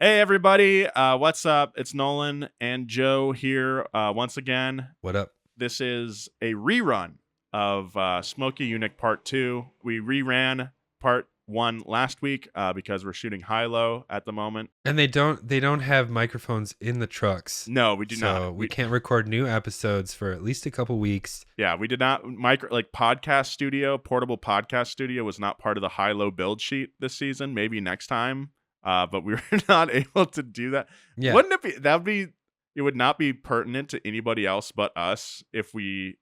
Hey, everybody. What's up? It's Nolan and Joe here once again. What up? This is a rerun of Smokey Yunick Part 2. We reran Part 1 last week because we're shooting high-low at the moment. And they don't have microphones in the trucks. No, we do not. So we can't record new episodes for at least a couple weeks. Yeah, we did not. Podcast studio, portable podcast studio was not part of the high-low build sheet this season. Maybe next time. But we were not able to do that. Yeah. Wouldn't it be? It would not be pertinent to anybody else but us if we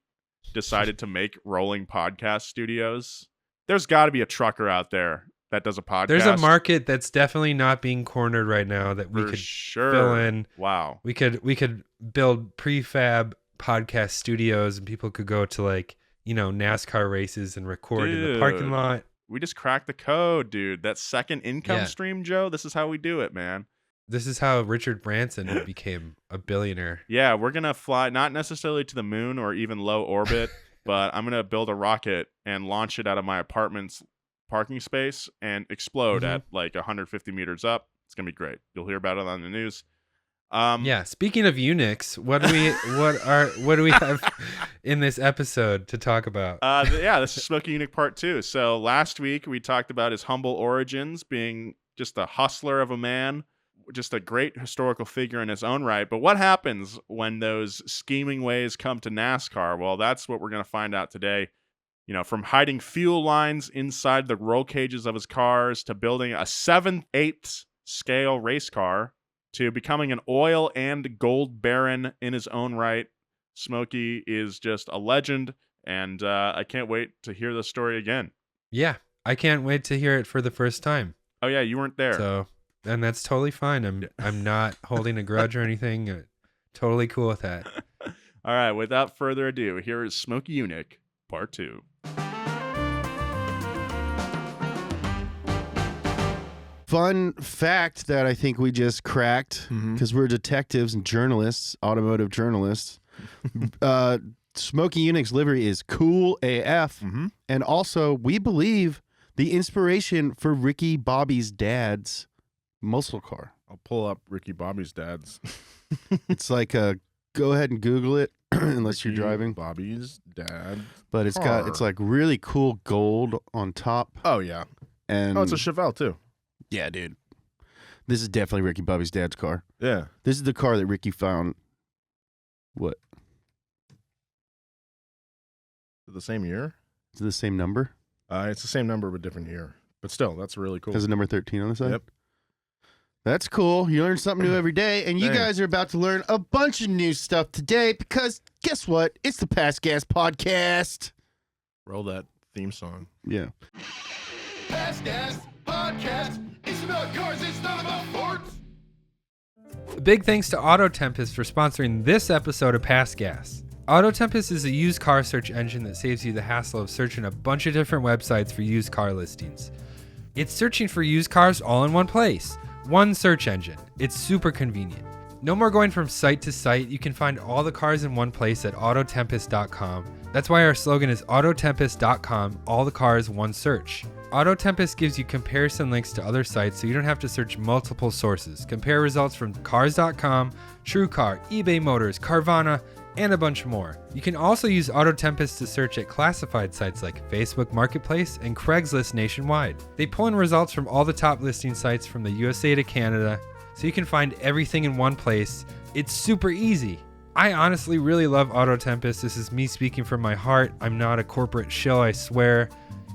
decided to make rolling podcast studios. There's got to be a trucker out there that does a podcast. There's a market that's definitely not being cornered right now that we could fill in. Wow. We could build prefab podcast studios and people could go to NASCAR races and record in the parking lot. We just cracked the code, dude. That second income stream, Joe. This is how we do it, man. This is how Richard Branson became a billionaire. Yeah, we're going to fly not necessarily to the moon or even low orbit, but I'm going to build a rocket and launch it out of my apartment's parking space and explode at 150 meters up. It's going to be great. You'll hear about it on the news. Speaking of Unix, what do we have in this episode to talk about? This is Smokey Yunick Part 2. So last week we talked about his humble origins, being just a hustler of a man, just a great historical figure in his own right. But what happens when those scheming ways come to NASCAR? Well, that's what we're going to find out today. You know, from hiding fuel lines inside the roll cages of his cars to building a 7/8 scale race car, to becoming an oil and gold baron in his own right. Smokey is just a legend, and I can't wait to hear the story again. Yeah, I can't wait to hear it for the first time. Oh yeah, you weren't there. And that's totally fine. I'm not holding a grudge or anything. Totally cool with that. All right, without further ado, here is Smokey Yunick, Part 2. Fun fact that I think we just cracked, because we're detectives and journalists, automotive journalists. Smokey Yunick's livery is cool AF. And also, we believe the inspiration for Ricky Bobby's dad's muscle car. I'll pull up Ricky Bobby's dad's. It's like go ahead and Google it unless you're driving. Bobby's dad. But it's like really cool gold on top. Oh, yeah. And it's a Chevelle, too. Yeah, dude. This is definitely Ricky Bobby's dad's car. Yeah. This is the car that Ricky found. What? The same year? Is it the same number? It's the same number but different year. But still, that's really cool. Has a number 13 on the side? Yep. That's cool. You learn something new every day, and you guys are about to learn a bunch of new stuff today because guess what? It's the Past Gas Podcast. Roll that theme song. Yeah. Past Gas Podcast. It's about cars, it's not about sports. Big thanks to Auto Tempest for sponsoring this episode of Past Gas. Auto Tempest is a used car search engine that saves you the hassle of searching a bunch of different websites for used car listings. It's searching for used cars all in one place. One search engine. It's super convenient. No more going from site to site. You can find all the cars in one place at autotempest.com. That's why our slogan is autotempest.com, all the cars, one search. Auto Tempest gives you comparison links to other sites so you don't have to search multiple sources. Compare results from cars.com, TrueCar, eBay Motors, Carvana, and a bunch more. You can also use Auto Tempest to search at classified sites like Facebook Marketplace and Craigslist nationwide. They pull in results from all the top listing sites from the USA to Canada, so you can find everything in one place. It's super easy. I honestly really love Auto Tempest. This is me speaking from my heart. I'm not a corporate shill, I swear.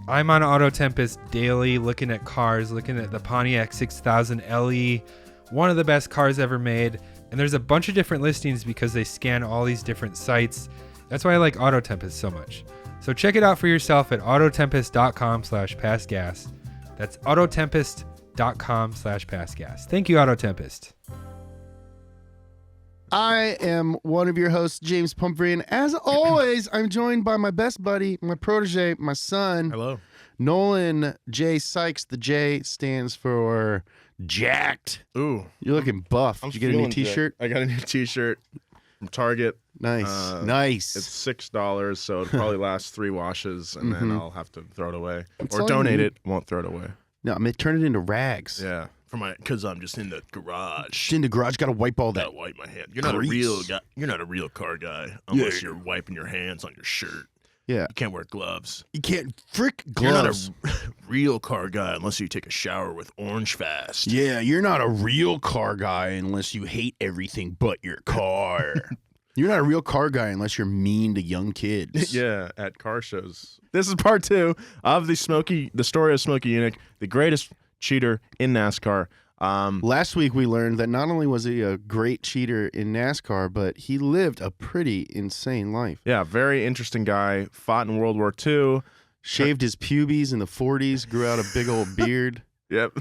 I'm on Auto Tempest daily, looking at cars, looking at the Pontiac 6000 LE, one of the best cars ever made. And there's a bunch of different listings because they scan all these different sites. That's why I like Auto Tempest so much. So check it out for yourself at autotempest.com/pastgas. That's autotempest.com/pastgas. Thank you, Auto Tempest. I am one of your hosts, James Pumphrey, and as always, I'm joined by my best buddy, my protege, my son. Hello. Nolan J. Sykes. The J stands for jacked. Ooh. You're looking buff. Did you get a new t-shirt? I got a new t-shirt from Target. Nice. Nice. It's $6, so it'll probably last 3 washes, and then I'll have to throw it away. That's or all you donate need. it. Won't throw it away. No, I mean, turn it into rags. Yeah. Because I'm just in the garage. Just in the garage, gotta wipe all that. Gotta wipe my hand. You're not a real guy. You're not a real car guy unless you're wiping your hands on your shirt. Yeah. You can't wear gloves. You can't frick You're not gloves. a real car guy unless you take a shower with Orange Fast. Yeah, you're not a real car guy unless you hate everything but your car. You're not a real car guy unless you're mean to young kids. Yeah, at car shows. This is part 2 of the story of Smokey Yunick, the greatest cheater in NASCAR. Last week we learned that not only was he a great cheater in NASCAR, but he lived a pretty insane life. Yeah, very interesting guy. Fought in World War II. Shaved his pubes in the 40s, grew out a big old beard. Yep.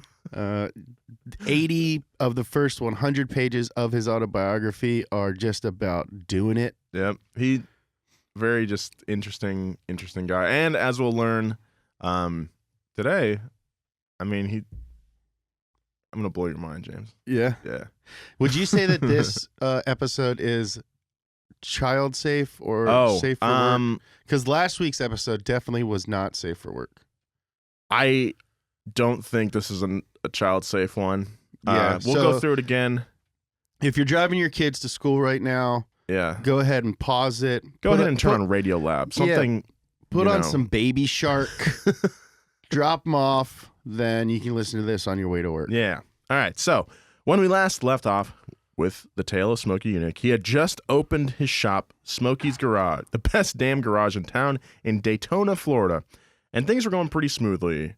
80 of the first 100 pages of his autobiography are just about doing it. Yep. He very just interesting guy. And as we'll learn today, I mean, I'm gonna blow your mind, James. Yeah. Yeah. Would you say that this episode is child safe or safe for work? Because last week's episode definitely was not safe for work. I don't think this is a child safe one. Yeah, we'll go through it again. If you're driving your kids to school right now, Yeah. go ahead and pause it. Go ahead and turn on Radio Lab. Something. Put on some Baby Shark. Drop them off. Then you can listen to this on your way to work. Yeah. All right. So when we last left off with the tale of Smokey Yunick, he had just opened his shop, Smokey's Garage, the best damn garage in town in Daytona, Florida. And things were going pretty smoothly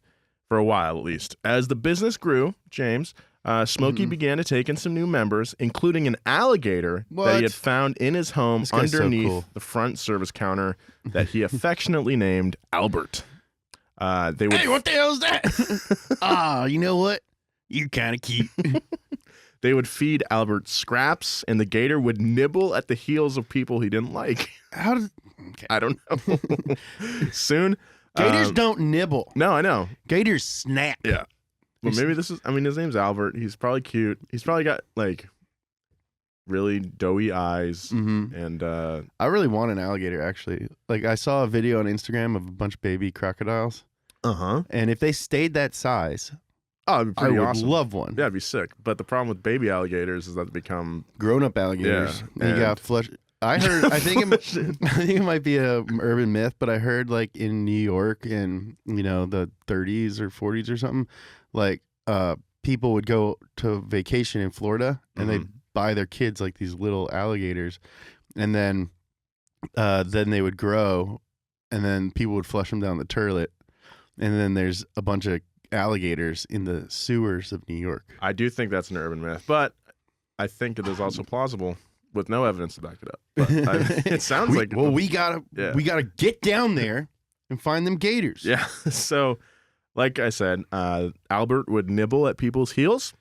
for a while, at least. As the business grew, James, Smokey began to take in some new members, including an alligator that he had found in his home underneath the front service counter that he affectionately named Albert. Hey, what the hell is that? You know what? You're kind of cute. They would feed Albert scraps, and the gator would nibble at the heels of people he didn't like. I don't know. Soon. Gators don't nibble. No, I know. Gators snap. Yeah. Well, maybe his name's Albert. He's probably cute. He's probably got, like, really doughy eyes. Mm-hmm. And I really want an alligator, actually. Like, I saw a video on Instagram of a bunch of baby crocodiles. And if they stayed that size, it'd be pretty I would awesome. love one. Yeah, it'd be sick. But the problem with baby alligators is that they become grown-up alligators. Yeah, and you got flesh. I heard. I think it might be a urban myth, but I heard like in New York in the 30s or 40s or something, like people would go to vacation in Florida and they'd buy their kids like these little alligators, and then they would grow, and then people would flush them down the toilet, and then there's a bunch of alligators in the sewers of New York. I do think that's an urban myth, but I think it is also plausible with no evidence to back it up. But it sounds like we gotta get down there and find them gators. Yeah. So, like I said, Albert would nibble at people's heels.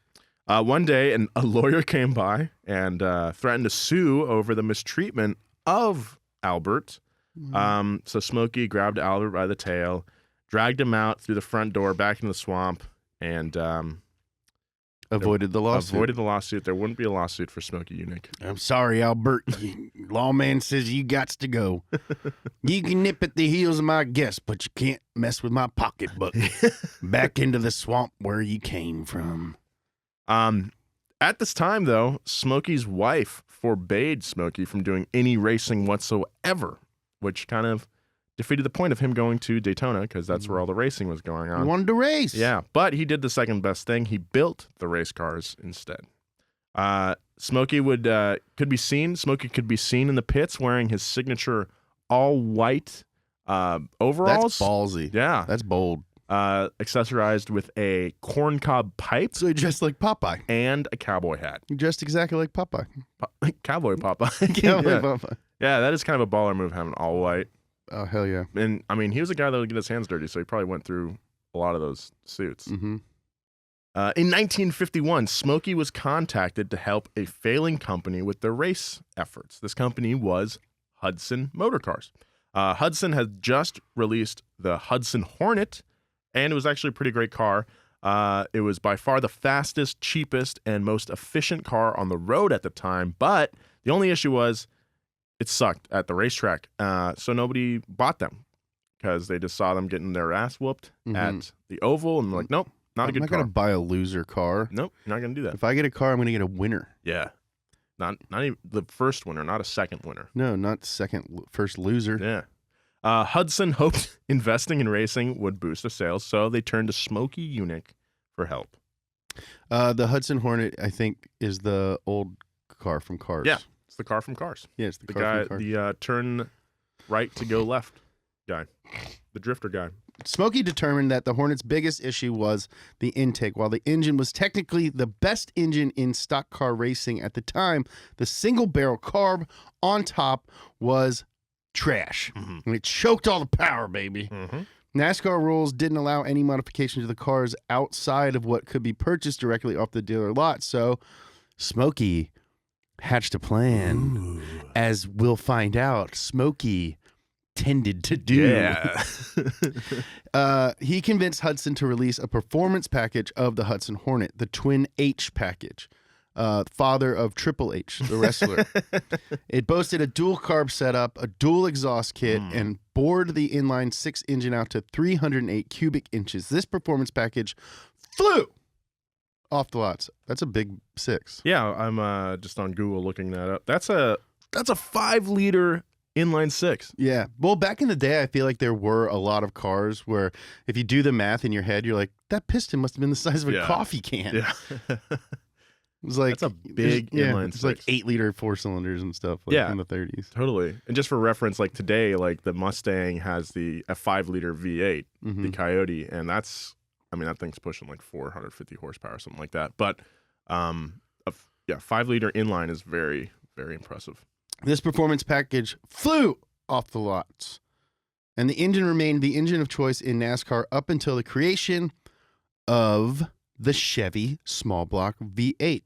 One day, a lawyer came by and threatened to sue over the mistreatment of Albert. So Smokey grabbed Albert by the tail, dragged him out through the front door back into the swamp, and avoided the lawsuit. There wouldn't be a lawsuit for Smokey Yunick. I'm sorry, Albert. Lawman says you gots to go. You can nip at the heels of my guests, but you can't mess with my pocketbook. Back into the swamp where you came from. At this time, though, Smokey's wife forbade Smokey from doing any racing whatsoever, which kind of defeated the point of him going to Daytona, because that's where all the racing was going on. He wanted to race. Yeah, but he did the second best thing. He built the race cars instead. Smokey could be seen in the pits wearing his signature all white overalls. That's ballsy. Yeah. That's bold. Accessorized with a corncob pipe. So he dressed like Popeye. And a cowboy hat. He dressed exactly like Popeye. Cowboy Popeye. Cowboy Popeye. Yeah, that is kind of a baller move, having all white. Oh, hell yeah. And, I mean, he was a guy that would get his hands dirty, so he probably went through a lot of those suits. Mm-hmm. In 1951, Smokey was contacted to help a failing company with their race efforts. This company was Hudson Motor Cars. Hudson had just released the Hudson Hornet, and it was actually a pretty great car. It was by far the fastest, cheapest, and most efficient car on the road at the time, but the only issue was it sucked at the racetrack. So nobody bought them because they just saw them getting their ass whooped at the oval, and like, nope, Not a good I'm not car. gonna buy a loser car. Nope, not gonna do that. If I get a car, I'm gonna get a winner. Yeah, not even the first winner, not a second winner. No, not first loser. Yeah. Hudson hoped investing in racing would boost the sales, so they turned to Smokey Yunick for help. The Hudson Hornet, I think, is the old car from Cars. Yeah, it's the car from Cars. Yeah, it's the The car guy, from Cars. the turn right to go left guy, the drifter guy. Smokey determined that the Hornet's biggest issue was the intake. While the engine was technically the best engine in stock car racing at the time, the single barrel carb on top was trash. Mhm. And it choked all the power, baby. Mm-hmm. NASCAR rules didn't allow any modification to the cars outside of what could be purchased directly off the dealer lot. So Smokey hatched a plan. As we'll find out, Smokey tended to do. Yeah. He convinced Hudson to release a performance package of the Hudson Hornet, the Twin H package, father of Triple H, the wrestler. It boasted a dual carb setup, a dual exhaust kit, and bored the inline 6 engine out to 308 cubic inches. This performance package flew off the lots. That's a big 6. Yeah, I'm just on Google looking that up. That's a 5-liter inline 6. Yeah. Well, back in the day, I feel like there were a lot of cars where if you do the math in your head, you're like, that piston must have been the size of a Yeah. coffee can. Yeah. It was like That's a big inline It's like 6. 8-liter 4-cylinders and stuff. Like Yeah. in the 30s. Totally. And just for reference, like today, like the Mustang has a 5-liter V8, Mhm. the Coyote, and that thing's pushing like 450 horsepower, something like that. But 5-liter inline is very, very impressive. This performance package flew off the lots, and the engine remained the engine of choice in NASCAR up until the creation of the Chevy small block V8.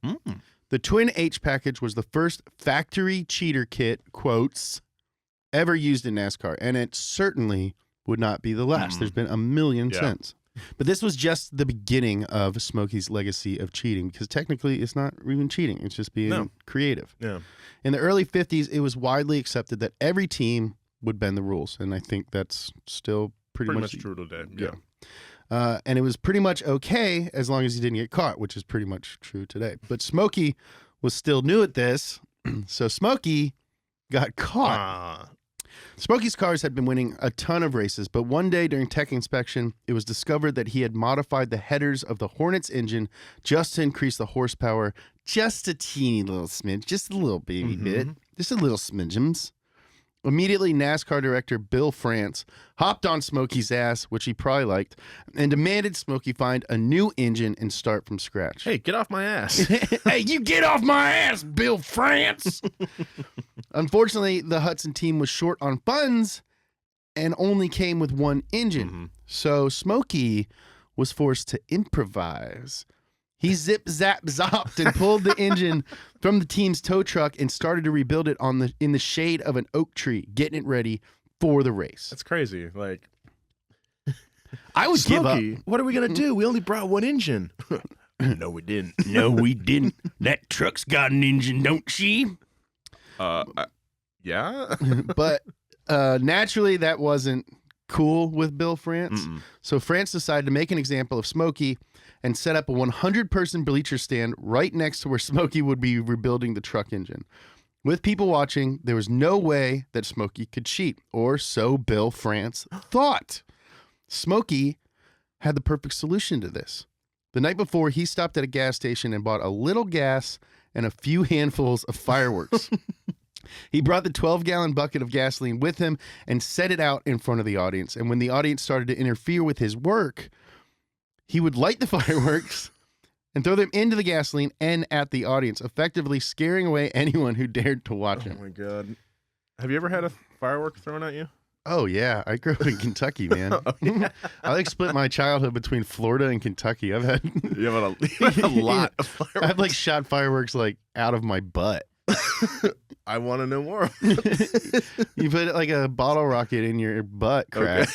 The Twin H package was the first factory cheater kit, quotes, ever used in NASCAR, and it certainly would not be the last. There's been a million since. But this was just the beginning of Smokey's legacy of cheating, because technically it's not even cheating. It's just being creative. Yeah. In the early 50s, it was widely accepted that every team would bend the rules, and I think that's still pretty much true today. Yeah. And it was pretty much okay as long as you didn't get caught, which is pretty much true today. But Smokey was still new at this, so Smokey got caught. Smokey's cars had been winning a ton of races, but one day during tech inspection, it was discovered that he had modified the headers of the Hornet's engine just to increase the horsepower just a teeny little smidge, just a little baby bit, just a little smidgems. Immediately, NASCAR director Bill France hopped on Smokey's ass, which he probably liked, and demanded Smokey find a new engine and start from scratch. Hey, get off my ass. Hey, you get off my ass, Bill France! Unfortunately, the Hudson team was short on funds and only came with one engine. So Smokey was forced to improvise. He zip zap zopped and pulled the engine from the team's tow truck and started to rebuild it in the shade of an oak tree, getting it ready for the race. That's crazy. Like, I would give up. Smokey, what are we going to do? We only brought one engine. No, we didn't. No, we didn't. That truck's got an engine, don't she? Yeah. But naturally, that wasn't cool with Bill France. So France decided to make an example of Smokey and set up a 100-person bleacher stand right next to where Smokey would be rebuilding the truck engine. With people watching, there was no way that Smokey could cheat, or so Bill France thought. Smokey had the perfect solution to this. The night before, he stopped at a gas station and bought a little gas and a few handfuls of fireworks. He brought the 12-gallon bucket of gasoline with him and set it out in front of the audience. And when the audience started to interfere with his work, he would light the fireworks and throw them into the gasoline and at the audience, effectively scaring away anyone who dared to watch him. Oh, my God. Have you ever had a firework thrown at you? Oh, yeah. I grew up in Kentucky, man. I like split my childhood between Florida and Kentucky. I've had You have a lot of fireworks. I've like shot fireworks like out of my butt. I want to know more. You put like a bottle rocket in your butt crack,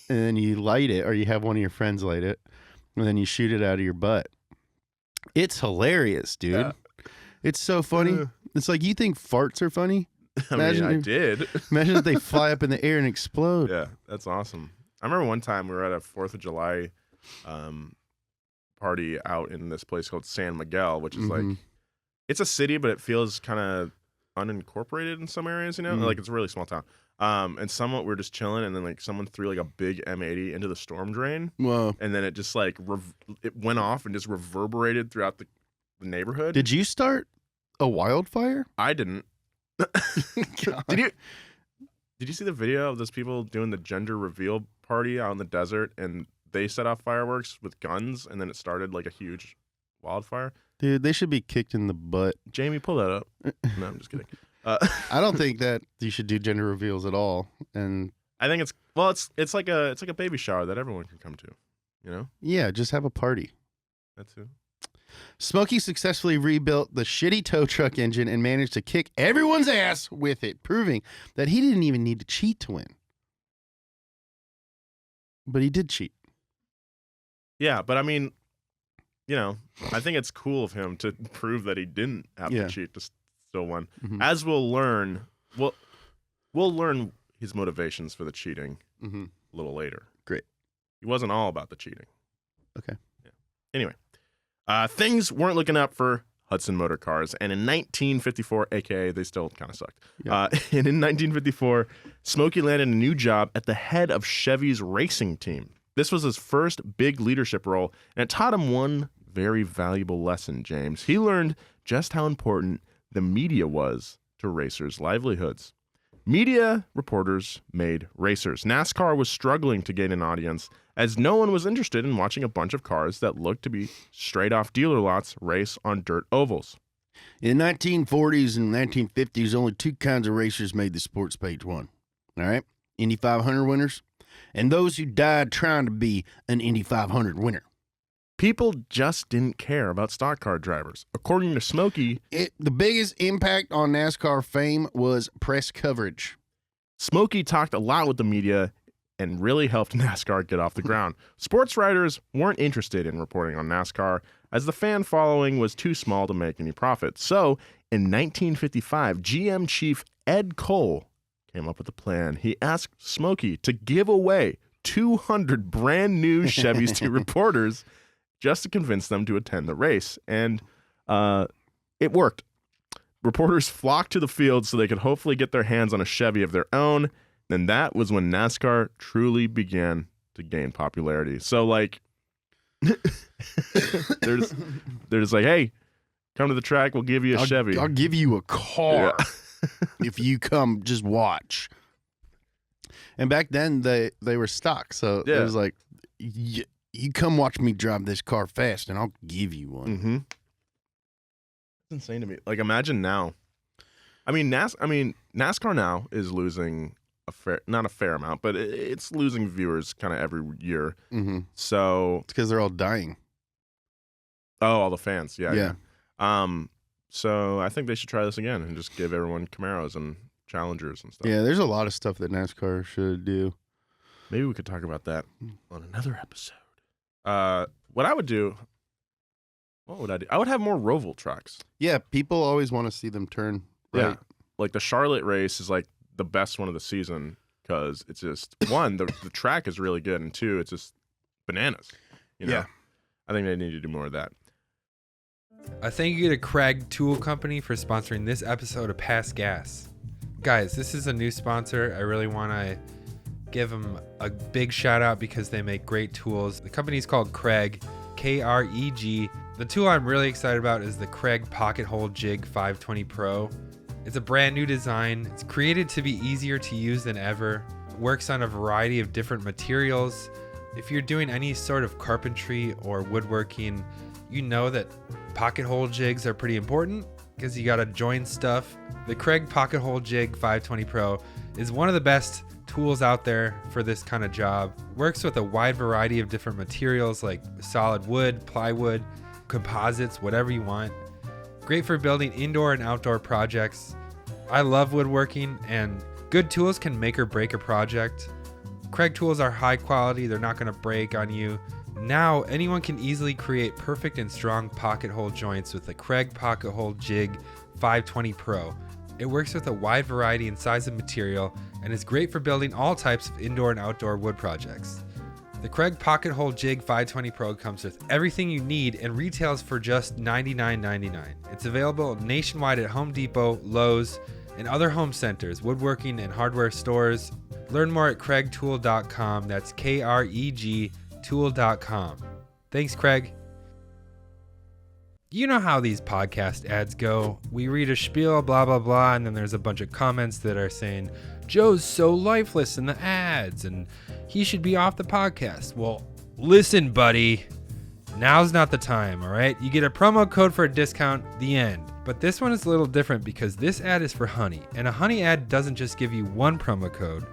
and then you light it, or you have one of your friends light it, and then you shoot it out of your butt. It's hilarious, dude. Yeah. It's so funny. It's like, you think farts are funny? Imagine I did. Imagine if they fly up in the air and explode. Yeah, that's awesome. I remember one time we were at a 4th of July party out in this place called San Miguel, which is like, Mhm. it's a city, but it feels kind of unincorporated in some areas, like it's a really small town. And we were just chilling, and then like someone threw like a big M80 into the storm drain, Whoa. and then it just like it went off and just reverberated throughout the neighborhood. Did you start a wildfire? I didn't. Did you see the video of those people doing the gender reveal party out in the desert, and they set off fireworks with guns, and then it started like a huge wildfire? Dude, they should be kicked in the butt. Jamie, pull that up. No, I'm just kidding. I don't think that you should do gender reveals at all. And I think it's like a baby shower that everyone can come to, you know? yeah, just have a party. That too. Smokey successfully rebuilt the shitty tow truck engine and managed to kick everyone's ass with it, proving that he didn't even need to cheat to win. But he did cheat. Yeah, but I mean, I think it's cool of him to prove that he didn't have to cheat to still win. Mhm. As we'll learn, we'll learn his motivations for the cheating a little later. Great. He wasn't all about the cheating. Okay. Yeah. Anyway, things weren't looking up for Hudson Motor Cars, and in 1954, aka they still kind of sucked. Yeah. And in 1954, Smokey landed a new job at the head of Chevy's racing team. This was his first big leadership role, and it taught him one very valuable lesson, James. He learned just how important the media was to racers' livelihoods. Media reporters made racers. NASCAR was struggling to gain an audience, as no one was interested in watching a bunch of cars that looked to be straight off dealer lots race on dirt ovals. In the 1940s and 1950s, only two kinds of racers made the sports page one. All right? Indy 500 winners and those who died trying to be an Indy 500 winner. People just didn't care about stock car drivers. According to Smokey, The biggest impact on NASCAR fame was press coverage. Smokey talked a lot with the media and really helped NASCAR get off the ground. Sports writers weren't interested in reporting on NASCAR, as the fan following was too small to make any profit. So, in 1955, GM chief Ed Cole came up with a plan. He asked Smokey to give away 200 brand new Chevys to reporters just to convince them to attend the race. And it worked. Reporters flocked to the field so they could hopefully get their hands on a Chevy of their own. And that was when NASCAR truly began to gain popularity. So, like, they're just like, hey, come to the track, we'll give you a Chevy. I'll give you a car if you come just watch. And back then, they were stock. So it was like, you come watch me drive this car fast, and I'll give you one. Mm-hmm. It's insane to me. Like, imagine now. I mean, NASCAR now is losing not a fair amount, but it's losing viewers kind of every year. Mm-hmm. So It's because they're all dying. all the fans, yeah. So I think they should try this again and just give everyone Camaros and Challengers and stuff. Yeah, there's a lot of stuff that NASCAR should do. Maybe we could talk about that on another episode. What I would do. What would I do? I would have more Roval tracks. Yeah, people always want to see them turn right. Yeah. Like the Charlotte race is like the best one of the season because it's just one, the track is really good, and two, it's just bananas. Yeah. I think they need to do more of that. A thank you to Craig Tool Company for sponsoring this episode of Pass Gas. Guys, this is a new sponsor. I really want to give them a big shout out because they make great tools. The company's called Craig, K-R-E-G. The tool I'm really excited about is the Craig Pocket Hole Jig 520 Pro. It's a brand new design. It's created to be easier to use than ever. It works on a variety of different materials. If you're doing any sort of carpentry or woodworking, you know that pocket hole jigs are pretty important because you gotta join stuff. The Craig Pocket Hole Jig 520 Pro is one of the best tools out there for this kind of job. Works with a wide variety of different materials like solid wood, plywood, composites, whatever you want. Great for building indoor and outdoor projects. I love woodworking, and good tools can make or break a project. Craig tools are high quality, they're not going to break on you. Now, anyone can easily create perfect and strong pocket hole joints with the Craig Pocket Hole Jig 520 Pro. It works with a wide variety and size of material and is great for building all types of indoor and outdoor wood projects. The Craig Pocket Hole Jig 520 Pro comes with everything you need and retails for just $99.99. It's available nationwide at Home Depot, Lowe's, and other home centers, woodworking, and hardware stores. Learn more at craigtool.com. That's KREG tool.com. Thanks, Craig. You know how these podcast ads go. We read a spiel, blah, blah, blah, and then there's a bunch of comments that are saying, Joe's so lifeless in the ads, and he should be off the podcast. Well, listen, buddy. Now's not the time, all right? You get a promo code for a discount, the end. But this one is a little different because this ad is for honey, and a honey ad doesn't just give you one promo code.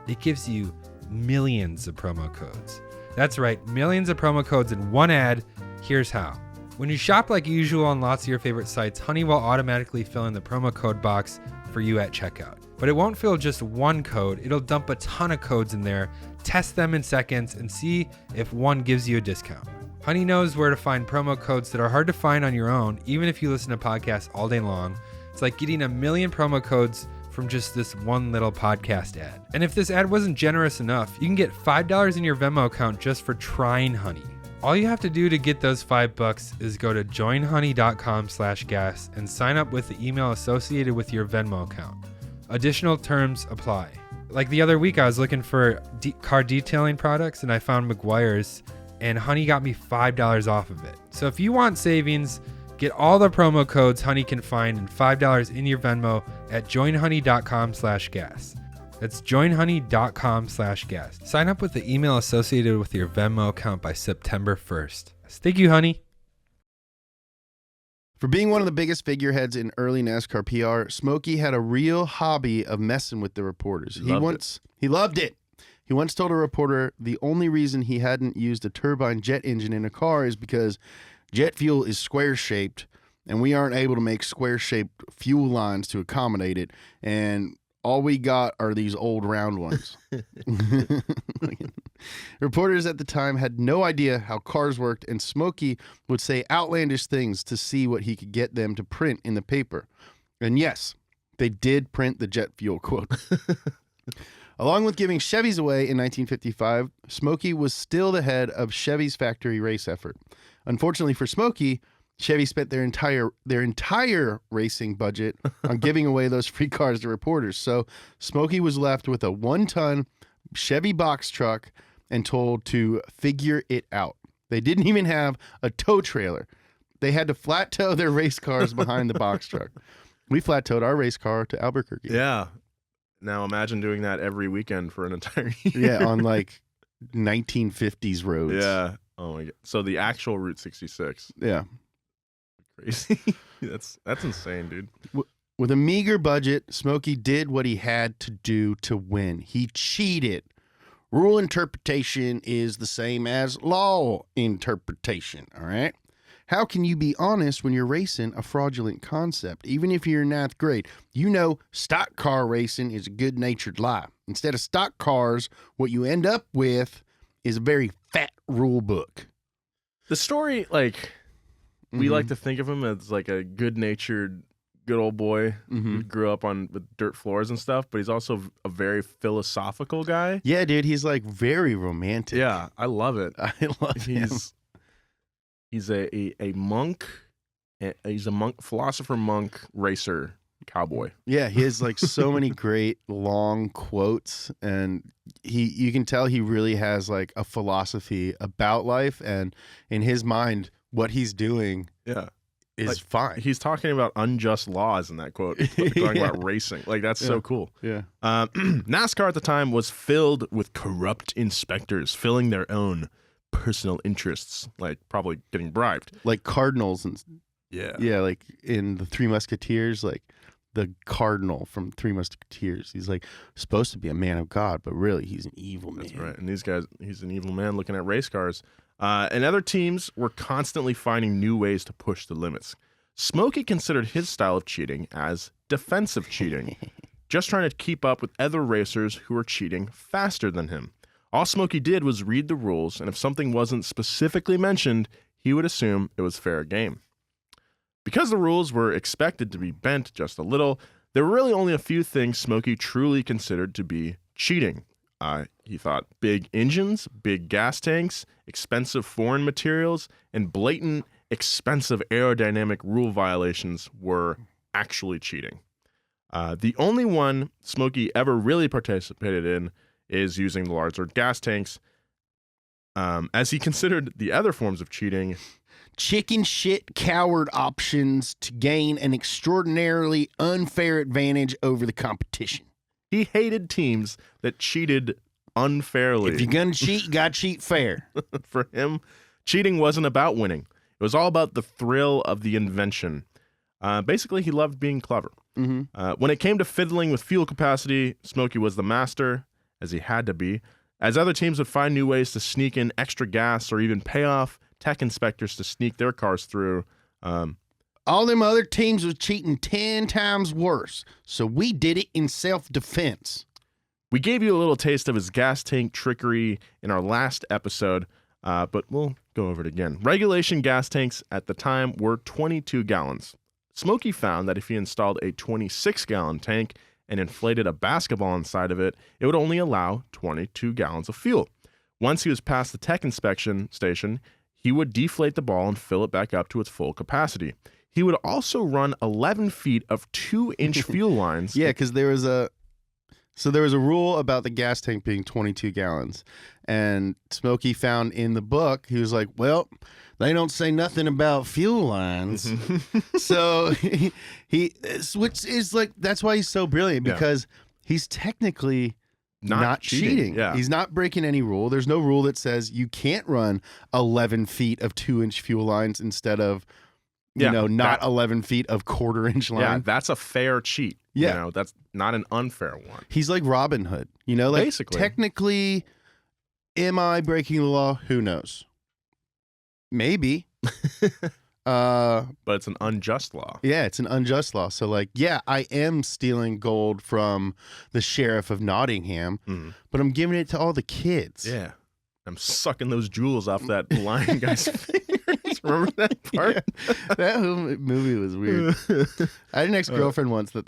It gives you millions of promo codes. That's right, millions of promo codes in one ad. Here's how. When you shop like usual on lots of your favorite sites, Honey will automatically fill in the promo code box for you at checkout. But it won't fill just one code, it'll dump a ton of codes in there, test them in seconds, and see if one gives you a discount. Honey knows where to find promo codes that are hard to find on your own, even if you listen to podcasts all day long. It's like getting a million promo codes from just this one little podcast ad. And if this ad wasn't generous enough, you can get $5 in your Venmo account just for trying Honey. All you have to do to get those $5 is go to joinhoney.com/gas and sign up with the email associated with your Venmo account. Additional terms apply. Like the other week, I was looking for car detailing products and I found McGuire's, and Honey got me $5 off of it. So if you want savings, get all the promo codes Honey can find and $5 in your Venmo at joinhoney.com/gas. That's joinhoney.com/gas. Sign up with the email associated with your Venmo account by September 1st. Thank you, Honey. For being one of the biggest figureheads in early NASCAR PR, Smokey had a real hobby of messing with the reporters. He loved it. He once told a reporter the only reason he hadn't used a turbine jet engine in a car is because jet fuel is square-shaped, and we aren't able to make square-shaped fuel lines to accommodate it, and all we got are these old round ones. Reporters at the time had no idea how cars worked, and Smokey would say outlandish things to see what he could get them to print in the paper. And yes, they did print the jet fuel quote. Along with giving Chevys away in 1955, Smokey was still the head of Chevy's factory race effort. Unfortunately for Smokey, Chevy spent their entire racing budget on giving away those free cars to reporters. So Smokey was left with a 1-ton Chevy box truck and told to figure it out. They didn't even have a tow trailer. They had to flat tow their race cars behind the box truck. We flat towed our race car to Albuquerque. Yeah. Now imagine doing that every weekend for an entire year. Yeah, on like 1950s roads. Yeah. Oh my God. So the actual Route 66. Yeah. Crazy. That's insane, dude. With a meager budget, Smokey did what he had to do to win. He cheated. Rule interpretation is the same as law interpretation, all right? How can you be honest when you're racing a fraudulent concept? Even if you're in 9th grade, you know stock car racing is a good-natured lie. Instead of stock cars, what you end up with is a very fat rule book. The story, like, we like to think of him as like a good-natured, good old boy who grew up on with dirt floors and stuff, but he's also a very philosophical guy. Yeah, dude, he's like very romantic. Yeah, I love it. I love him. He's a monk. He's a monk, philosopher, monk, racer, cowboy. Yeah, he has like so many great long quotes, and you can tell he really has like a philosophy about life, and in his mind, what he's doing is like, fine. He's talking about unjust laws in that quote, talking about racing. Like, that's so cool. Yeah. NASCAR at the time was filled with corrupt inspectors filling their own personal interests, like probably getting bribed. Like cardinals and yeah, like in the Three Musketeers, like the cardinal from Three Musketeers. He's like supposed to be a man of God, but really he's an evil man. That's right. And these guys, he's an evil man looking at race cars. And other teams were constantly finding new ways to push the limits. Smokey considered his style of cheating as defensive cheating, just trying to keep up with other racers who were cheating faster than him. All Smokey did was read the rules, and if something wasn't specifically mentioned, he would assume it was fair game. Because the rules were expected to be bent just a little, there were really only a few things Smokey truly considered to be cheating. He thought big engines, big gas tanks, expensive foreign materials, and blatant expensive aerodynamic rule violations were actually cheating. The only one Smokey ever really participated in is using the larger gas tanks, as he considered the other forms of cheating chicken shit coward options to gain an extraordinarily unfair advantage over the competition. He hated teams that cheated unfairly. If you're gonna cheat, you gotta cheat fair. For him, cheating wasn't about winning. It was all about the thrill of the invention. Basically, he loved being clever. Mm-hmm. When it came to fiddling with fuel capacity, Smokey was the master, as he had to be, as other teams would find new ways to sneak in extra gas or even pay off tech inspectors to sneak their cars through. All them other teams was cheating 10 times worse, so we did it in self-defense. We gave you a little taste of his gas tank trickery in our last episode, but we'll go over it again. Regulation gas tanks at the time were 22 gallons. Smokey found that if he installed a 26-gallon tank and inflated a basketball inside of it, it would only allow 22 gallons of fuel. Once he was past the tech inspection station, he would deflate the ball and fill it back up to its full capacity. He would also run 11 feet of 2-inch fuel lines. Yeah, because there was a rule about the gas tank being 22 gallons. And Smokey found in the book, he was like, well, they don't say nothing about fuel lines. So which is like, that's why he's so brilliant, because he's technically not cheating. Yeah. He's not breaking any rule. There's no rule that says you can't run 11 feet of 2-inch fuel lines instead of, you know, not 11 feet of 1/4-inch line. Yeah, that's a fair cheat. Yeah. You know, that's not an unfair one. He's like Robin Hood, you know, like Basically. Technically, am I breaking the law? Who knows? Maybe. But it's an unjust law. Yeah, it's an unjust law. So like, yeah, I am stealing gold from the sheriff of Nottingham, but I'm giving it to all the kids. Yeah. I'm sucking those jewels off that blind guy's fingers. Remember that part? Yeah, that movie was weird. I had an ex-girlfriend once that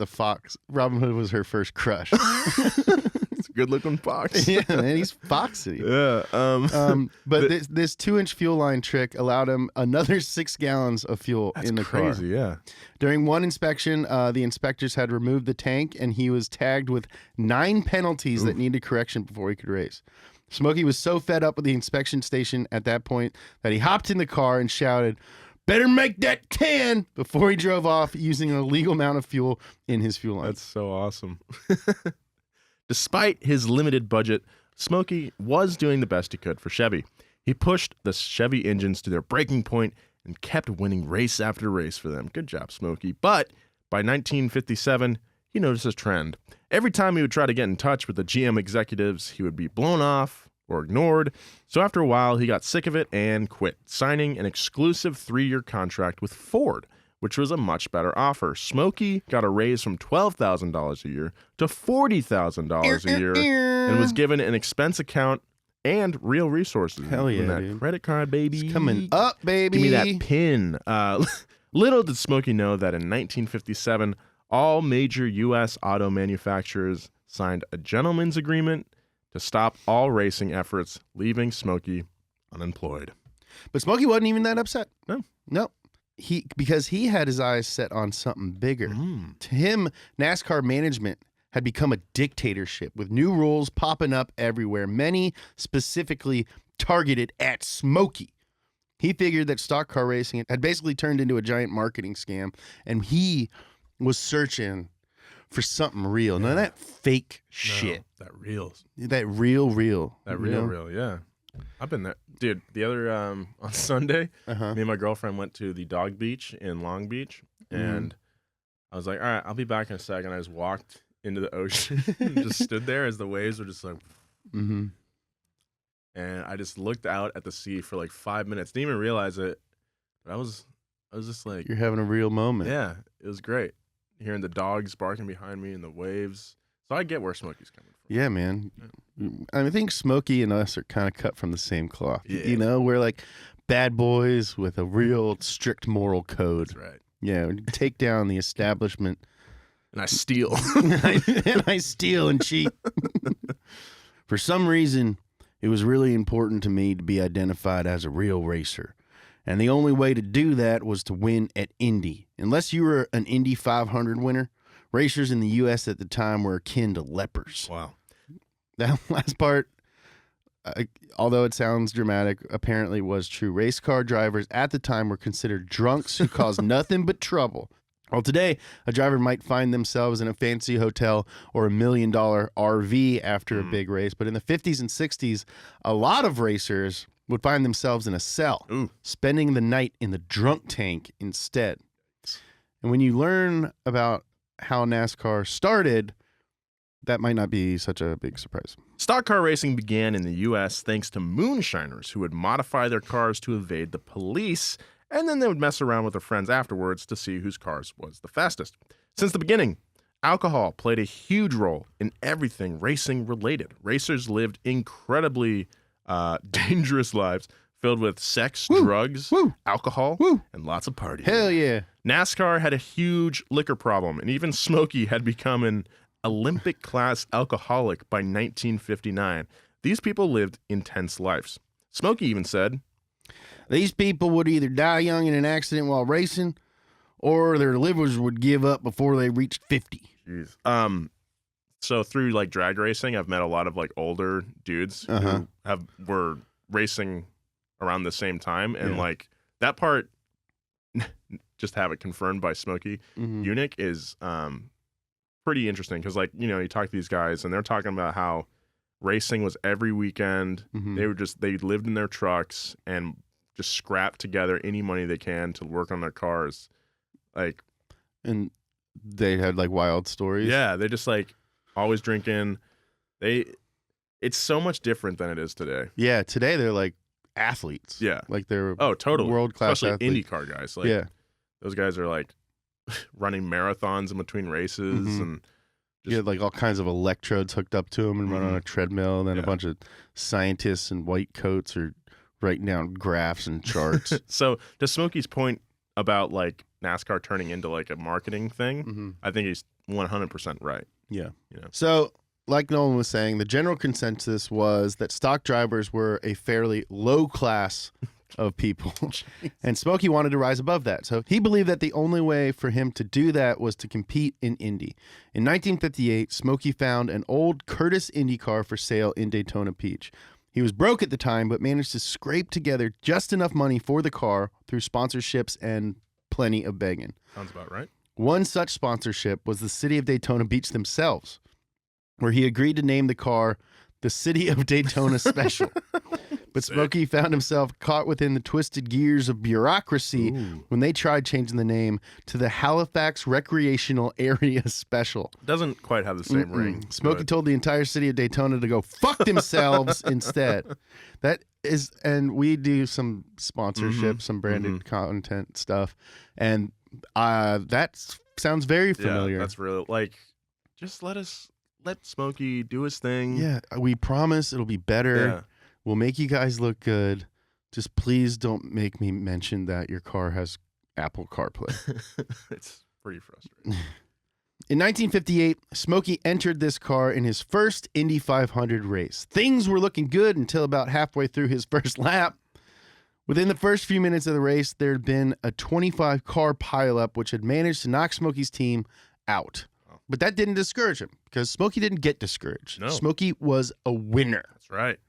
Robin Hood was her first crush. It's a good-looking fox. Yeah, man, he's foxy. Yeah. But this 2-inch fuel line trick allowed him another 6 gallons of fuel in the car. That's crazy, yeah. During one inspection, the inspectors had removed the tank, and he was tagged with 9 penalties that needed correction before he could race. Smokey was so fed up with the inspection station at that point that he hopped in the car and shouted, "Better make that 10!" before he drove off using an illegal amount of fuel in his fuel line. That's so awesome. Despite his limited budget, Smokey was doing the best he could for Chevy. He pushed the Chevy engines to their breaking point and kept winning race after race for them. Good job, Smokey. But by 1957, he noticed a trend. Every time he would try to get in touch with the GM executives, he would be blown off or ignored. So after a while, he got sick of it and quit, signing an exclusive 3-year contract with Ford, which was a much better offer. Smokey got a raise from $12,000 a year to $40,000 a year and was given an expense account and real resources. Hell yeah, and that dude. credit card, baby. It's coming up, baby. Give me that pin. Little did Smokey know that in 1957, all major U.S. auto manufacturers signed a gentleman's agreement to stop all racing efforts, leaving Smokey unemployed. But Smokey wasn't even that upset. No. Because he had his eyes set on something bigger. To him, NASCAR management had become a dictatorship with new rules popping up everywhere, many specifically targeted at Smokey. He figured that stock car racing had basically turned into a giant marketing scam, and he was searching for something real. None of that fake shit. That real. That real. That you know? real, yeah. I've been there. Dude, the other, on Sunday, me and my girlfriend went to the dog beach in Long Beach, and I was like, all right, I'll be back in a second. I just walked into the ocean and just stood there as the waves were just like, and I just looked out at the sea for like 5 minutes. Didn't even realize it. But I was just like, You're having a real moment. yeah, it was great. Hearing the dogs barking behind me and the waves. So I get where Smokey's coming from. Yeah, man. I think Smokey and us are kind of cut from the same cloth. Yeah. You know, we're like bad boys with a real strict moral code. That's right. Yeah, we take down the establishment. And I steal. And I steal and cheat. For some reason, it was really important to me to be identified as a real racer. And the only way to do that was to win at Indy. Unless you were an Indy 500 winner, racers in the U.S. at the time were akin to lepers. Wow. That last part, although it sounds dramatic, apparently was true. Race car drivers at the time were considered drunks who caused nothing but trouble. Well, today, a driver might find themselves in a fancy hotel or $1 million RV after a big race. But in the 50s and 60s, a lot of racers would find themselves in a cell, spending the night in the drunk tank instead. And when you learn about how NASCAR started, that might not be such a big surprise. Stock car racing began in the U.S. thanks to moonshiners who would modify their cars to evade the police, and then they would mess around with their friends afterwards to see whose cars was the fastest. Since the beginning, alcohol played a huge role in everything racing related. Racers lived incredibly dangerous lives filled with sex, drugs, alcohol, and lots of partying. Hell yeah. NASCAR had a huge liquor problem, and even Smokey had become an Olympic-class alcoholic by 1959. These people lived intense lives. Smokey even said, "These people would either die young in an accident while racing, or their livers would give up before they reached 50. Jeez. So through like drag racing, I've met a lot of like older dudes who were racing around the same time, and like that part, just have it confirmed by Smokey Yunick is pretty interesting because like you talk to these guys and they're talking about how racing was every weekend. They lived in their trucks and just scrap together any money they can to work on their cars, like, and they had like wild stories. Yeah, they just like always drinking. It's so much different than it is today. Yeah, today they're like athletes. Yeah, like they're totally world-class especially athletes. IndyCar guys. Like, those guys are like running marathons in between races and you had like all kinds of electrodes hooked up to them and run on a treadmill, and then a bunch of scientists in white coats are writing down graphs and charts. So to Smokey's point about like NASCAR turning into like a marketing thing, I think he's 100% right. Yeah. So like Nolan was saying, the general consensus was that stock drivers were a fairly low class of people, and Smokey wanted to rise above that. So he believed that the only way for him to do that was to compete in Indy. In 1958, Smokey found an old Curtis Indy car for sale in Daytona Beach. He was broke at the time, but managed to scrape together just enough money for the car through sponsorships and plenty of begging. Sounds about right. One such sponsorship was the city of Daytona Beach themselves, where he agreed to name the car the City of Daytona Special. But Smokey found himself caught within the twisted gears of bureaucracy when they tried changing the name to the Halifax Recreational Area Special. Doesn't quite have the same ring. Smokey told the entire city of Daytona to go fuck themselves instead. That is, and we do some sponsorship, some branded content stuff, and that sounds very familiar. Yeah, that's really like, just let Smokey do his thing. Yeah, we promise it'll be better. Yeah. We'll make you guys look good. Just please don't make me mention that your car has Apple CarPlay. It's pretty frustrating. In 1958, Smokey entered this car in his first Indy 500 race. Things were looking good until about halfway through his first lap. Within the first few minutes of the race, there had been a 25-car pileup, which had managed to knock Smokey's team out. But that didn't discourage him, because Smokey didn't get discouraged. No. Smokey was a winner. That's right.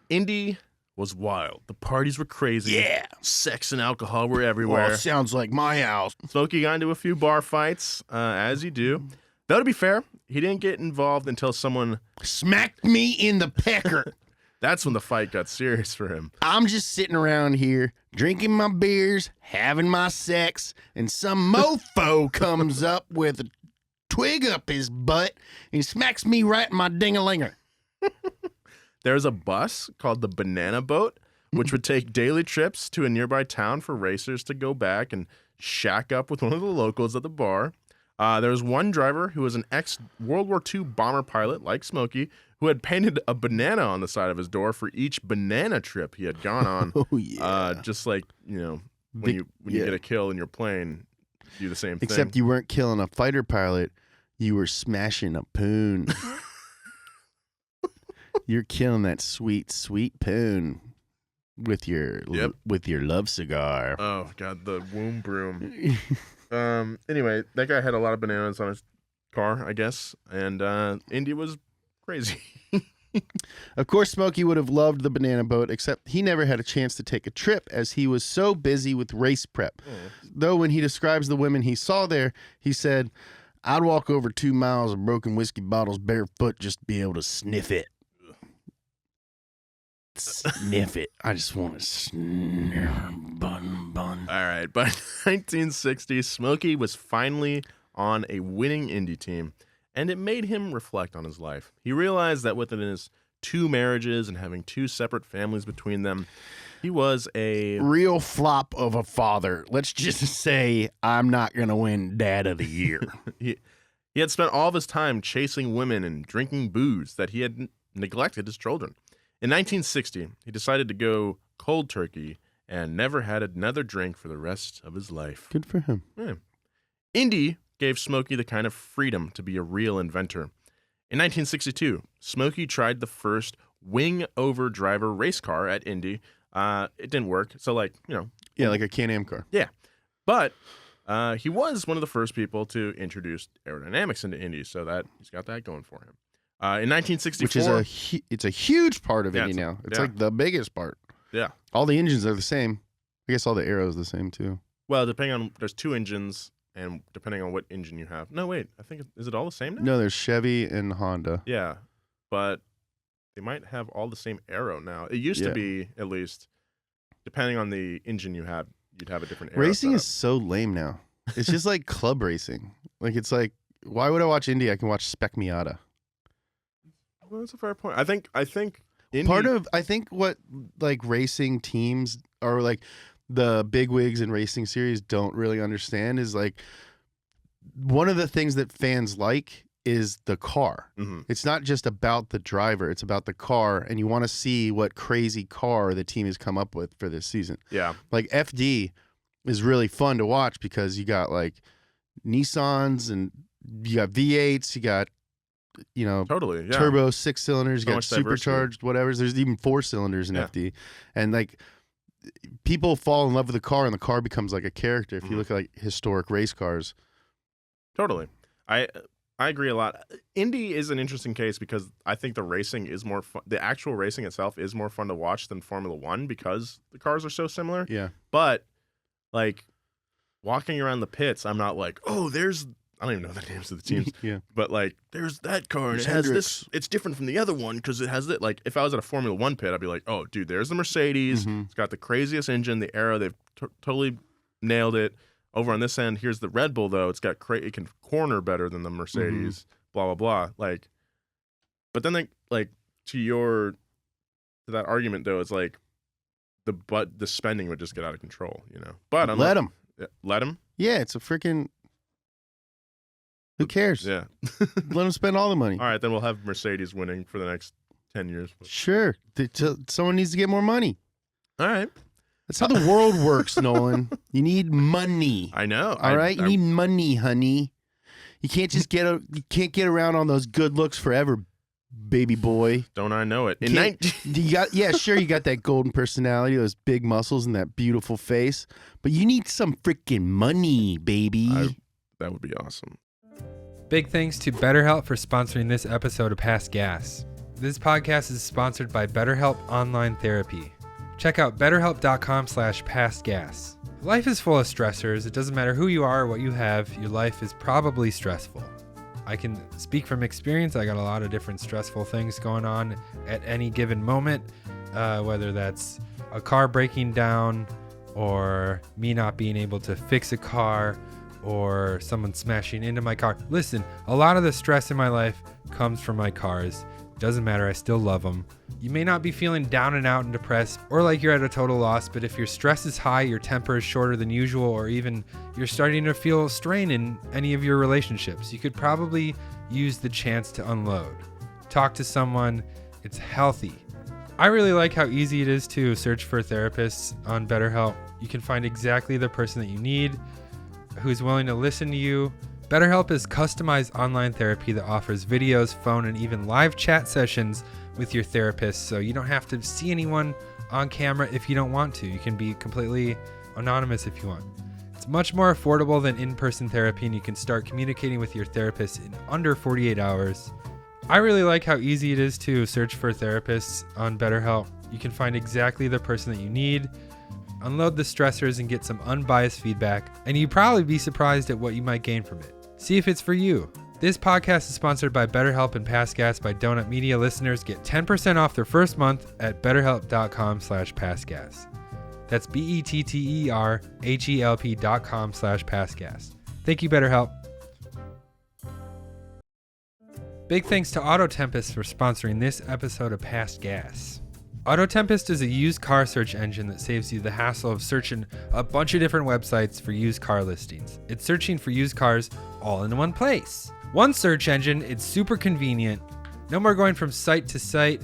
Indy was wild. The parties were crazy. Yeah. Sex and alcohol were everywhere. Well, sounds like my house. Smokey got into a few bar fights, as you do. Though to be fair, he didn't get involved until someone Smacked me in the pecker. That's when the fight got serious for him. I'm just sitting around here, drinking my beers, having my sex, and some mofo comes up with a twig up his butt and smacks me right in my ding-a-linger. There's a bus called the Banana Boat, which would take daily trips to a nearby town for racers to go back and shack up with one of the locals at the bar. There was one driver who was an ex-World War II bomber pilot, like Smokey, who had painted a banana on the side of his door for each banana trip he had gone on. Oh, yeah. Just like, when you get a kill in your plane, do the same thing. Except you weren't killing a fighter pilot. You were smashing a poon. You're killing that sweet, sweet poon with your love cigar. Oh God, the womb broom. Anyway, that guy had a lot of bananas on his car, I guess, and Indy was crazy. Of course, Smokey would have loved the banana boat, except he never had a chance to take a trip as he was so busy with race prep. Though when he describes the women he saw there, he said, "I'd walk over 2 miles of broken whiskey bottles barefoot just to be able to sniff it." Sniff it. I just want to sniff bun. All right, by 1960, Smokey was finally on a winning Indy team, and it made him reflect on his life. He realized that within his 2 marriages and having 2 separate families between them, he was a real flop of a father. Let's just say I'm not going to win Dad of the Year. he had spent all of his time chasing women and drinking booze that he had neglected his children. In 1960, he decided to go cold turkey and never had another drink for the rest of his life. Good for him. Yeah. Indy gave Smokey the kind of freedom to be a real inventor. In 1962, Smokey tried the first wing-over driver race car at Indy. It didn't work, so Yeah, like a Can-Am car. Yeah. But he was one of the first people to introduce aerodynamics into Indy, so that he's got that going for him. In 1964, which is it's a huge part of Indy now. It's like the biggest part. Yeah. All the engines are the same. I guess all the aeros the same too. Well, depending on there's 2 engines, and depending on what engine you have. No, wait. I think is it all the same now? No, there's Chevy and Honda. Yeah, but they might have all the same aero now. It used to be, at least, depending on the engine you have, you'd have a different aero. Racing setup. is so lame now. It's just like club racing. Like it's like, why would I watch Indy? I can watch Spec Miata. Well, that's a fair point. I think Indy, I think what like racing teams or like the bigwigs in racing series don't really understand is like one of the things that fans like is the car. Mm-hmm. It's not just about the driver, it's about the car, and you want to see what crazy car the team has come up with for this season. Yeah. Like FD is really fun to watch because you got like Nissans and you got V8s, you got Totally, yeah. turbo 6 cylinders, you So got much diversity. supercharged whatever. There's even 4 cylinders in Yeah. FD, and like people fall in love with the car, and the car becomes like a character. If you look at like historic race cars, Totally. I agree a lot. Indy is an interesting case because I think the racing is more fun. The actual racing itself is more fun to watch than Formula One because the cars are so similar. yeah, But like walking around the pits, I'm not like, oh, I don't even know the names of the teams. yeah. But like, there's that car and There's it has Hendricks. this. It's different from the other one because it has that. Like, if I was at a Formula One pit, I'd be like, oh, dude, there's the Mercedes. Mhm. It's got the craziest engine, the aero. They've totally nailed it. Over on this end, here's the Red Bull though. It's got it can corner better than the Mercedes. Blah blah blah. Like, but then to that argument though, it's like the spending would just get out of control, But I'm Let them. let them. Yeah, it's a freaking. Who cares? Yeah. Let them spend all the money. All right, then we'll have Mercedes winning for the next 10 years. Sure. Someone needs to get more money. All right. That's how the world works, Nolan. You need money. I know. All right, you need money, honey. You can't just you can't get around on those good looks forever, baby boy. Don't I know it? You got you got that golden personality, those big muscles, and that beautiful face, but you need some freaking money, baby. That would be awesome. Big thanks to BetterHelp for sponsoring this episode of Past Gas. This podcast is sponsored by BetterHelp Online Therapy. Check out betterhelp.com/pastgas. Life is full of stressors. It doesn't matter who you are or what you have, your life is probably stressful. I can speak from experience. I got a lot of different stressful things going on at any given moment, whether that's a car breaking down or me not being able to fix a car or someone smashing into my car. Listen, a lot of the stress in my life comes from my cars. Doesn't matter, I still love them. You may not be feeling down and out and depressed or like you're at a total loss, but if your stress is high, your temper is shorter than usual, or even you're starting to feel strain in any of your relationships, you could probably use the chance to unload. Talk to someone, it's healthy. I really like how easy it is to search for therapists on BetterHelp. You can find exactly the person that you need, who's willing to listen to you. BetterHelp is customized online therapy that offers videos, phone, and even live chat sessions with your therapist, so you don't have to see anyone on camera if you don't want to. You can be completely anonymous if you want. It's much more affordable than in-person therapy, and you can start communicating with your therapist in under 48 hours. I really like how easy it is to search for therapists on BetterHelp. You can find exactly the person that you need, unload the stressors, and get some unbiased feedback, and you'd probably be surprised at what you might gain from it. See if it's for you. This podcast is sponsored by BetterHelp and Past Gas by Donut Media. Listeners get 10% off their first month at betterhelp.com/pastgas. That's BetterHelp.com/pastgas. Thank you, BetterHelp. Big thanks to Auto Tempest for sponsoring this episode of Past Gas. Auto Tempest is a used car search engine that saves you the hassle of searching a bunch of different websites for used car listings. It's searching for used cars all in one place. One search engine, it's super convenient. No more going from site to site.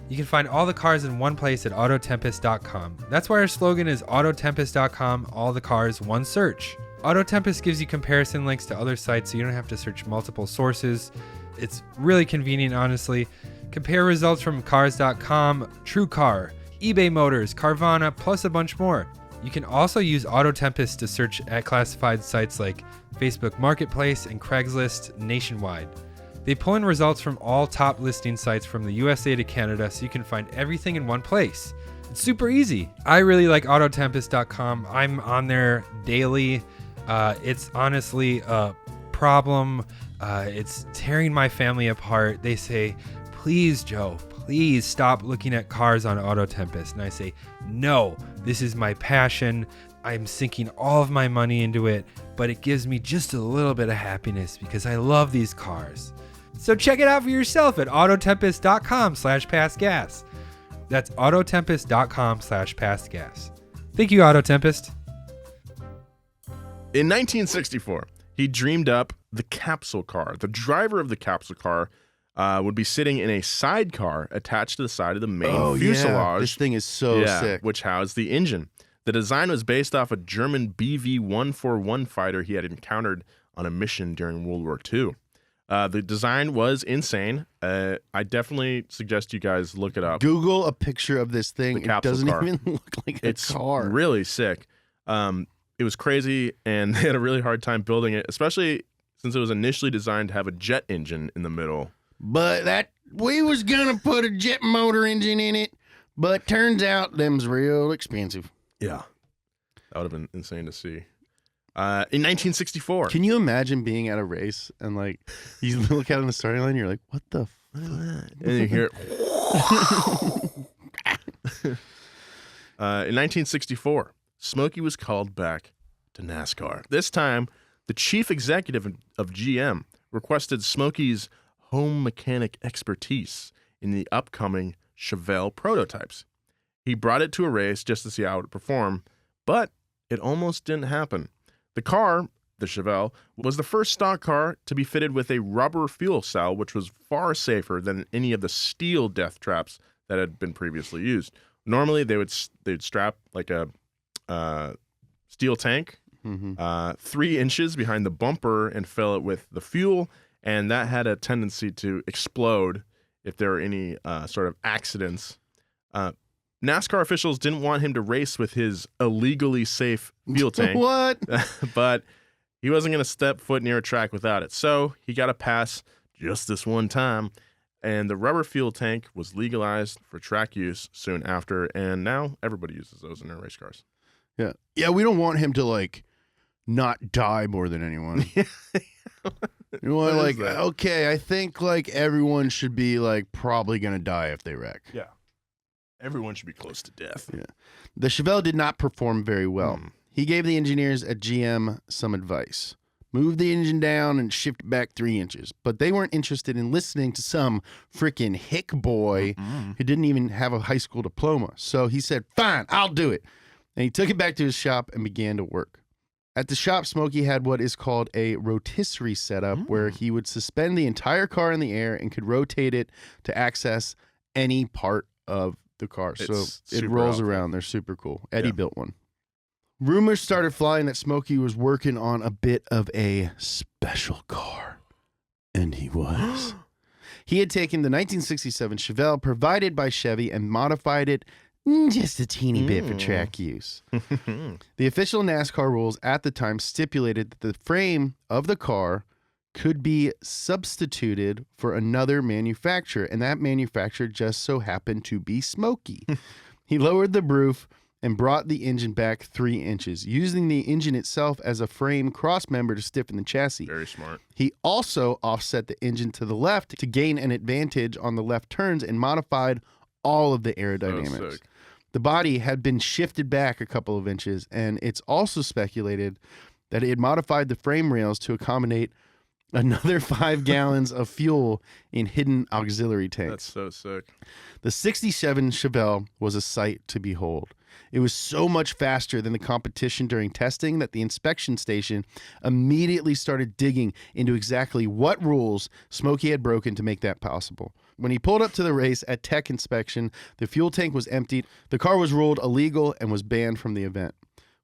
You can find all the cars in one place at autotempest.com. That's why our slogan is autotempest.com, all the cars, one search. Auto Tempest gives you comparison links to other sites so you don't have to search multiple sources. It's really convenient, honestly. Compare results from cars.com, TrueCar, eBay Motors, Carvana, plus a bunch more. You can also use Auto Tempest to search at classified sites like Facebook Marketplace and Craigslist nationwide. They pull in results from all top listing sites from the USA to Canada, so you can find everything in one place. It's super easy. I really like autotempest.com. I'm on there daily. It's honestly a problem. It's tearing my family apart. They say, please, Joe, please stop looking at cars on Auto Tempest. And I say, no, this is my passion. I'm sinking all of my money into it, but it gives me just a little bit of happiness because I love these cars. So check it out for yourself at autotempest.com/pastgas. That's autotempest.com/pastgas. Thank you, Auto Tempest. In 1964, he dreamed up the capsule car. The driver of the capsule car would be sitting in a sidecar attached to the side of the main fuselage. Yeah. This thing is so sick. Which housed the engine. The design was based off a German BV-141 fighter he had encountered on a mission during World War II. The design was insane. I definitely suggest you guys look it up. Google a picture of this thing. The It doesn't capsule car. even look like a car. It's really sick. It was crazy, and they had a really hard time building it, especially since it was initially designed to have a jet engine in the middle. But we was gonna put a jet motor engine in it, but turns out them's real expensive. Yeah. That would have been insane to see. In 1964. Can you imagine being at a race and like you look out on the starting line, you're like, what the And you hear in 1964, Smokey was called back to NASCAR. This time, the chief executive of GM requested Smokey's home mechanic expertise in the upcoming Chevelle prototypes. He brought it to a race just to see how it would perform, but it almost didn't happen. The car, the Chevelle, was the first stock car to be fitted with a rubber fuel cell, which was far safer than any of the steel death traps that had been previously used. Normally, they'd strap like a steel tank 3 inches behind the bumper and fill it with the fuel, and that had a tendency to explode if there were any sort of accidents. NASCAR officials didn't want him to race with his illegally safe fuel tank. What? But he wasn't going to step foot near a track without it. So he got a pass just this one time. And the rubber fuel tank was legalized for track use soon after. And now everybody uses those in their race cars. Yeah. Yeah, we don't want him to like not die more than anyone. You want What like, is that? okay, I think like everyone should be like probably gonna die if they wreck. Yeah. Everyone should be close to death. Yeah. The Chevelle did not perform very well. He gave the engineers at GM some advice. Move the engine down and shift it back 3 inches. But they weren't interested in listening to some freaking hick boy who didn't even have a high school diploma. So he said, fine, I'll do it. And he took it back to his shop and began to work. At the shop, Smokey had what is called a rotisserie setup where he would suspend the entire car in the air and could rotate it to access any part of the car. It's So it super rolls helpful. around. They're super cool. Eddie Yeah. built one. Rumors started flying that Smokey was working on a bit of a special car. And he was. He had taken the 1967 Chevelle provided by Chevy and modified it just a teeny bit for track use. The official NASCAR rules at the time stipulated that the frame of the car could be substituted for another manufacturer, and that manufacturer just so happened to be Smokey. He lowered the roof and brought the engine back 3 inches, using the engine itself as a frame cross-member to stiffen the chassis. Very smart. He also offset the engine to the left to gain an advantage on the left turns and modified all of the aerodynamics. sick. The body had been shifted back a couple of inches, and it's also speculated that it had modified the frame rails to accommodate another 5 gallons of fuel in hidden auxiliary tanks. That's so sick. The 67 Chevelle was a sight to behold. It was so much faster than the competition during testing that the inspection station immediately started digging into exactly what rules Smokey had broken to make that possible. When he pulled up to the race at tech inspection, the fuel tank was emptied. The car was ruled illegal and was banned from the event.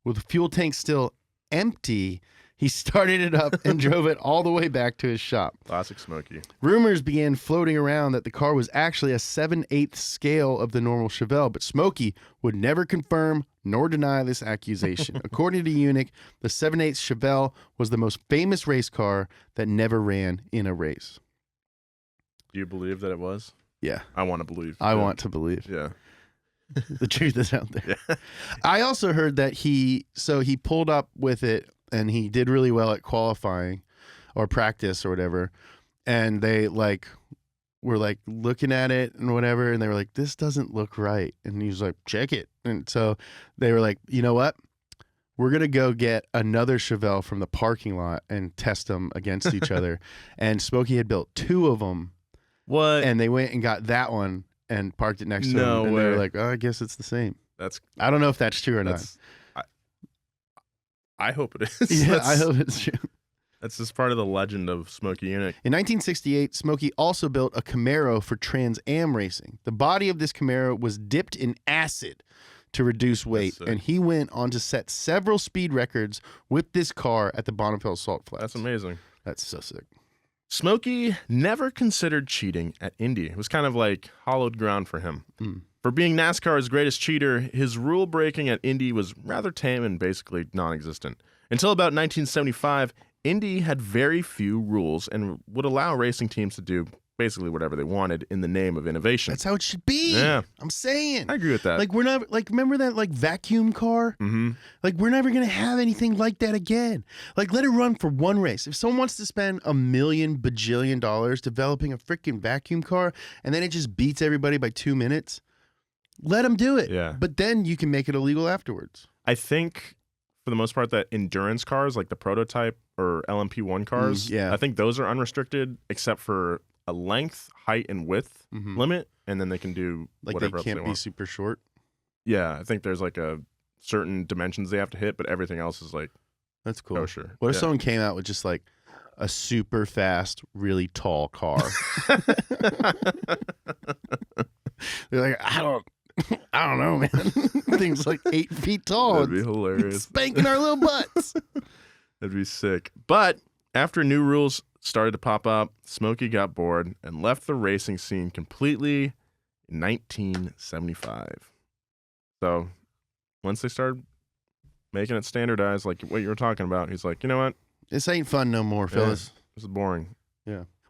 With the fuel tank still empty, he started it up and drove it all the way back to his shop. Classic Smokey. Rumors began floating around that the car was actually a 7/8 scale of the normal Chevelle, but Smokey would never confirm nor deny this accusation. According to Yunick, the 7/8 Chevelle was the most famous race car that never ran in a race. Do you believe that it was? Yeah. I want to believe. I want to believe. Yeah. The truth is out there. Yeah. I also heard that he pulled up with it and he did really well at qualifying or practice or whatever. And they were looking at it and whatever. And they were like, this doesn't look right. And he was like, check it. And so they were like, you know what? We're going to go get another Chevelle from the parking lot and test them against each other. And Smokey had built 2 of them. What? And they went and got that one and parked it next to No him. And way. they were like, oh, I guess it's the same. That's. I don't know if that's true or not. That's I hope it is. Yeah, That's, I hope it's true. that's just part of the legend of Smokey Yunick. In 1968, Smokey also built a Camaro for Trans Am racing. The body of this Camaro was dipped in acid to reduce weight, sick. and he went on to set several speed records with this car at the Bonneville Salt Flats. That's amazing. That's so sick. Smokey never considered cheating at Indy. It was kind of like hollowed ground for him. Mm. For being NASCAR's greatest cheater, his rule breaking at Indy was rather tame and basically non-existent. Until about 1975, Indy had very few rules and would allow racing teams to do basically whatever they wanted in the name of innovation. That's how it should be. Yeah. I'm saying. I agree with that. Like, we're not, remember that, vacuum car? Mm-hmm. Like, we're never going to have anything like that again. Like, let it run for one race. If someone wants to spend $1 million bajillion developing a freaking vacuum car and then it just beats everybody by 2 minutes, let them do it. Yeah. But then you can make it illegal afterwards. I think, for the most part, that endurance cars, like the prototype or LMP1 cars, yeah. I think those are unrestricted except for a length, height, and width Mhm. limit, and then they can do Like, whatever they else can't they be want. super short. Yeah, I think there's like a certain dimensions they have to hit, but everything else is like That's cool. kosher. What if Yeah. someone came out with just a super fast, really tall car? They're like, I don't know, man. Thing's like 8 feet tall. That'd be It's hilarious. spanking our little butts. That'd be sick. But after new rules started to pop up, Smokey got bored and left the racing scene completely in 1975. So once they started making it standardized, like what you were talking about, he's like, you know what? This ain't fun no more, fellas. This is boring.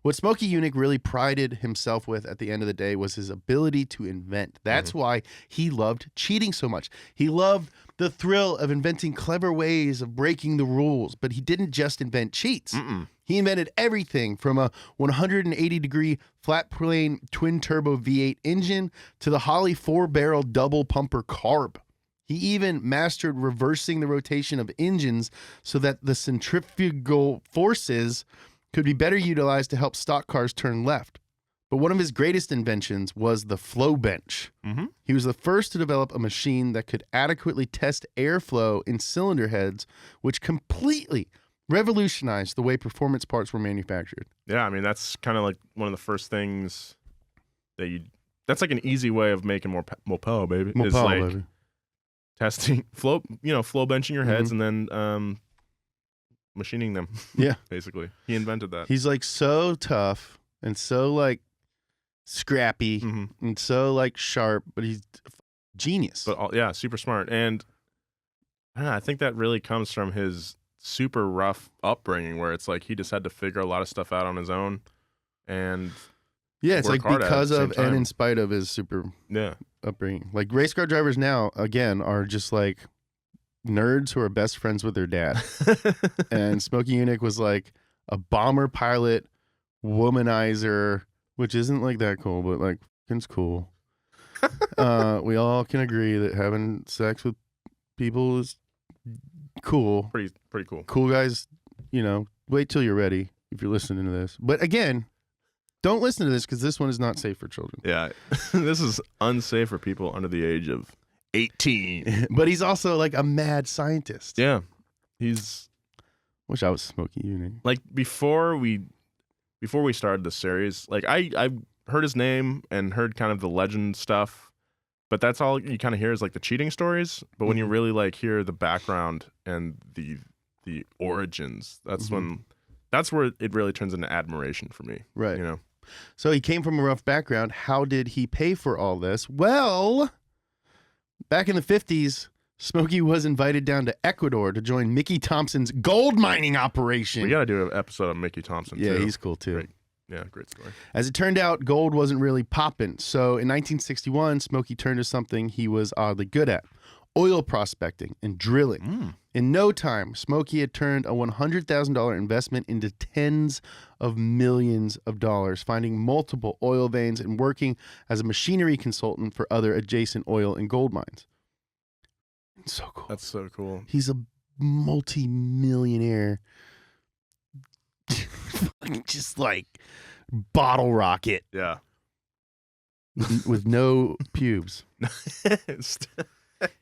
What Smokey Yunick really prided himself with at the end of the day was his ability to invent. That's why he loved cheating so much. He loved the thrill of inventing clever ways of breaking the rules, but he didn't just invent cheats. He invented everything from a 180-degree flat plane twin-turbo V8 engine to the Holley 4-barrel double pumper carb. He even mastered reversing the rotation of engines so that the centrifugal forces could be better utilized to help stock cars turn left. But one of his greatest inventions was the flow bench. Mhm. He was the first to develop a machine that could adequately test airflow in cylinder heads, which completely revolutionized the way performance parts were manufactured. Yeah, I mean, that's kind of like one of the first things that that's like an easy way of making more power, baby. More is power, like baby. testing flow benching your heads and then machining them. Yeah. Basically. He invented that. He's so tough and so scrappy, and so like sharp, but he's genius. But super smart. And I don't know, I think that really comes from his super rough upbringing, where it's like he just had to figure a lot of stuff out on his own. And yeah, it's work like hard at it because at the of same time. and in spite of his super yeah, upbringing. Like race car drivers now, again, are just like nerds who are best friends with their dad. And Smokey Yunick was like a bomber pilot, womanizer, which isn't like that cool, but like it's cool. We all can agree that having sex with people is cool. pretty cool. Cool guys, wait till you're ready if you're listening to this. But again, don't listen to this because this one is not safe for children. Yeah, this is unsafe for people under the age of 18. But he's also like a mad scientist. Yeah, he's Wish I was Smokey Yunick. like before we started the series. Like I heard his name and heard kind of the legend stuff, but that's all you kind of hear is like the cheating stories. But when you really like hear the background and the origins, that's where it really turns into admiration for me. Right. You know. So he came from a rough background. How did he pay for all this? Well, back in the 50s, Smokey was invited down to Ecuador to join Mickey Thompson's gold mining operation. We got to do an episode of Mickey Thompson, Yeah, too. he's cool, too. Great. Yeah, great story. As it turned out, gold wasn't really popping. So in 1961, Smokey turned to something he was oddly good at: oil prospecting and drilling. In no time, Smokey had turned a $100,000 investment into tens of millions of dollars, finding multiple oil veins and working as a machinery consultant for other adjacent oil and gold mines. So cool. That's so cool. He's a multi-millionaire. Just like bottle rocket Yeah. with no pubes.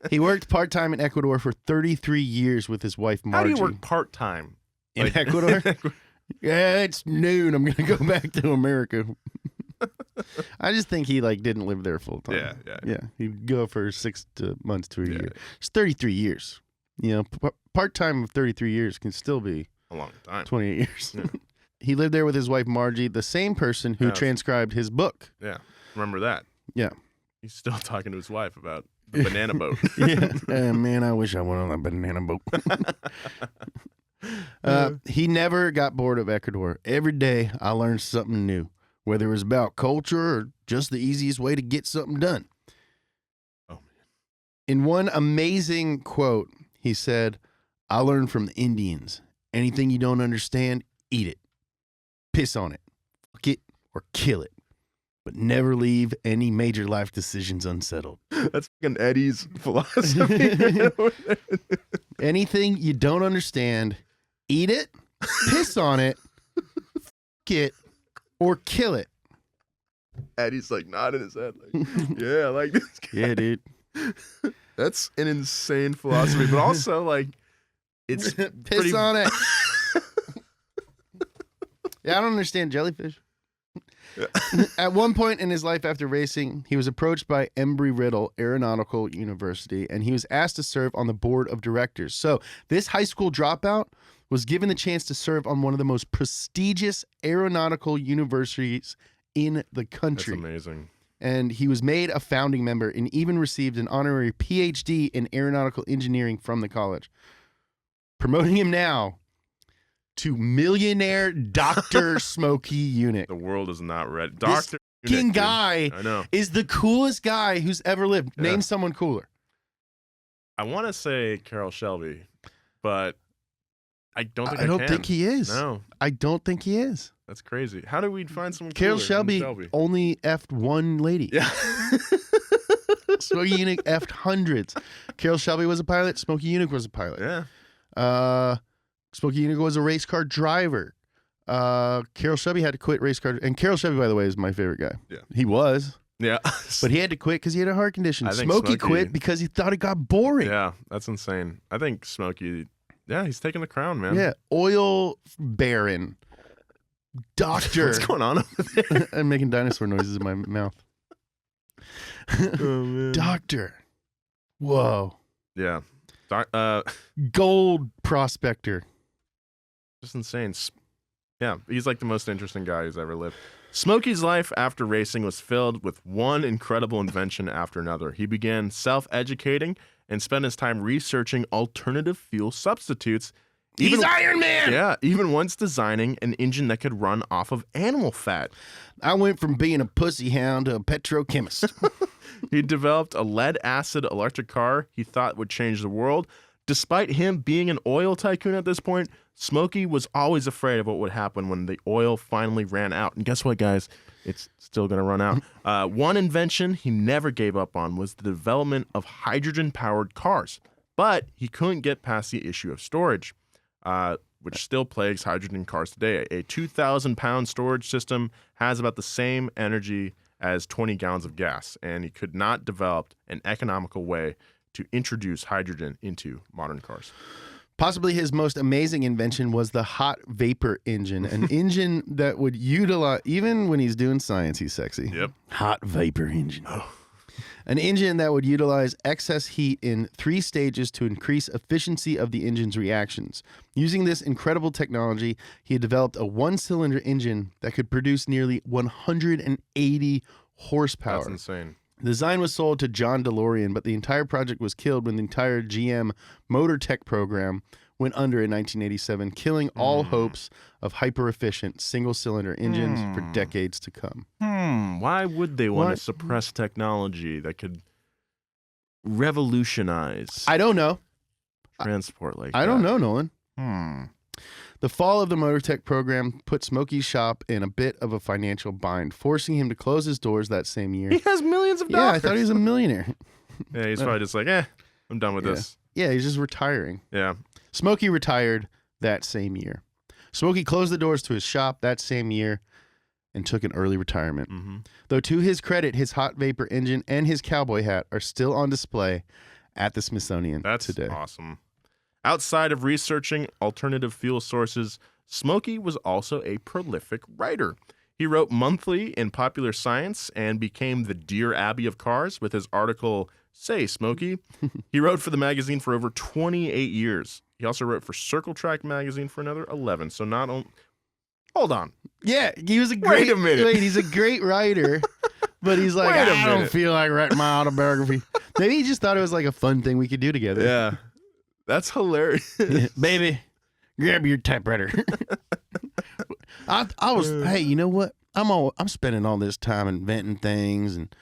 He worked part-time in Ecuador for 33 years with his wife, How Margie. do you work part-time? in Ecuador? Yeah, it's noon. I'm going to go back to America. I just think he didn't live there full time. Yeah. He'd go for 6 months to a Yeah. year. It's 33 years. Part-time of 33 years can still be A long time. 28 years. Yeah. He lived there with his wife, Margie, the same person who Yeah. transcribed his book. Yeah. Remember that. Yeah. He's still talking to his wife about the banana boat. Yeah. Man, I wish I went on a banana boat. He never got bored of Ecuador. Every day I learned something new, whether it was about culture or just the easiest way to get something done. Oh, man. In one amazing quote, he said, "I learned from the Indians. Anything you don't understand, eat it. Piss on it. Fuck it or kill it. But never leave any major life decisions unsettled." That's fucking Eddie's philosophy. Anything you don't understand, eat it, piss on it, fuck it, or kill it. Eddie's like nodding his head. Like, yeah, I like this guy. Yeah, dude. That's an insane philosophy, but also like it's Piss pretty... on it. Yeah, I don't understand jellyfish. At one point in his life after racing, he was approached by Embry-Riddle Aeronautical University, and he was asked to serve on the board of directors. So this high school dropout was given the chance to serve on one of the most prestigious aeronautical universities in the That's country. amazing. And he was made a founding member and even received an honorary PhD in aeronautical engineering from the college. Promoting him now to millionaire Dr. Smokey Yunick. The world is not ready. This Dr. fucking Yunick, guy dude. I know. is the coolest guy who's ever lived. Yeah. Name someone cooler. I want to say Carroll Shelby, but I don't think I don't can. think he is. No, I don't think he is. that's crazy. How do we find someone Carroll cooler than Shelby only effed one lady. Yeah. Smokey Yunick effed hundreds. Carroll Shelby was a pilot. Smokey Yunick was a pilot. Yeah. Smokey Yunick was a race car driver. Carroll Shelby had to quit race car. And Carroll Shelby, by the way, is my favorite guy. Yeah. He was. Yeah. But he had to quit because he had a heart condition. I think Smokey Smokey- quit because he thought it got boring. Yeah, that's insane. I think Smokey, yeah, he's taking the crown, man. Yeah. Oil baron. Doctor. What's going on over there? I'm making dinosaur noises in my mouth. Oh, man. Doctor. Whoa. Yeah. Gold prospector. Just insane. Yeah, he's like the most interesting guy who's ever lived. Smokey's life after racing was filled with one incredible invention after another. He began self-educating and spent his time researching alternative fuel substitutes. He's Iron Man! Yeah, even once designing an engine that could run off of animal fat. I went from being a pussy hound to a petrochemist. He developed a lead-acid electric car he thought would change the world. Despite him being an oil tycoon at this point, Smokey was always afraid of what would happen when the oil finally ran out. And guess what, guys? It's still going to run out. One invention he never gave up on was the development of hydrogen-powered cars. But he couldn't get past the issue of storage, which still plagues hydrogen cars today. A 2,000-pound storage system has about the same energy as 20 gallons of gas, and he could not develop an economical way to introduce hydrogen into modern cars. Possibly his most amazing invention was the hot vapor engine, an engine that would utilize, even when he's doing science, he's sexy. Yep. Hot vapor engine. An engine that would utilize excess heat in 3 stages to increase efficiency of the engine's reactions. Using this incredible technology, he had developed a 1-cylinder engine that could produce nearly 180 horsepower. That's insane. The design was sold to John DeLorean, but the entire project was killed when the entire GM Motor Tech program went under in 1987, killing all hopes of hyper-efficient single-cylinder engines for decades to come. Why would they want to suppress technology that could revolutionize I don't know. transport like that? I don't know, Nolan. The fall of the Motor Tech program put Smokey's shop in a bit of a financial bind, forcing him to close his doors that same year. He has millions of dollars. Yeah, I thought he was a millionaire. Yeah, he's probably just like, I'm done with this. Yeah, he's just retiring. Yeah. Smokey retired that same year. Smokey closed the doors to his shop that same year and took an early retirement. Though to his credit, his hot vapor engine and his cowboy hat are still on display at the Smithsonian today. That's awesome. Outside of researching alternative fuel sources, Smokey was also a prolific writer. He wrote monthly in Popular Science and became the Dear Abby of cars with his article, Say, Smokey. He wrote for the magazine for over 28 years. He also wrote for Circle Track magazine for another 11. So not only... Hold on. Yeah, he was a great... Wait a minute. Wait, he's a great writer, but he's like, I don't feel like writing my autobiography. Maybe he just thought it was like a fun thing we could do together. Yeah. That's hilarious. Baby, grab your typewriter. I was, hey, you know what? I'm spending all this time inventing things and,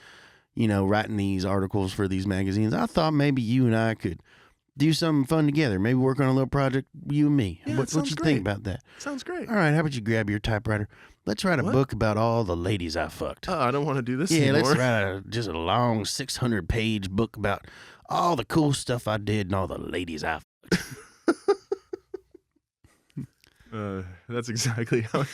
writing these articles for these magazines. I thought maybe you and I could do something fun together. Maybe work on a little project, you and me. Yeah, what you think about that? Sounds great. All right, how about you grab your typewriter? Let's write a book about all the ladies I fucked. I don't want to do this anymore. anymore. Let's write just a long 600-page book about all the cool stuff I did and all the ladies I fucked. That's exactly how.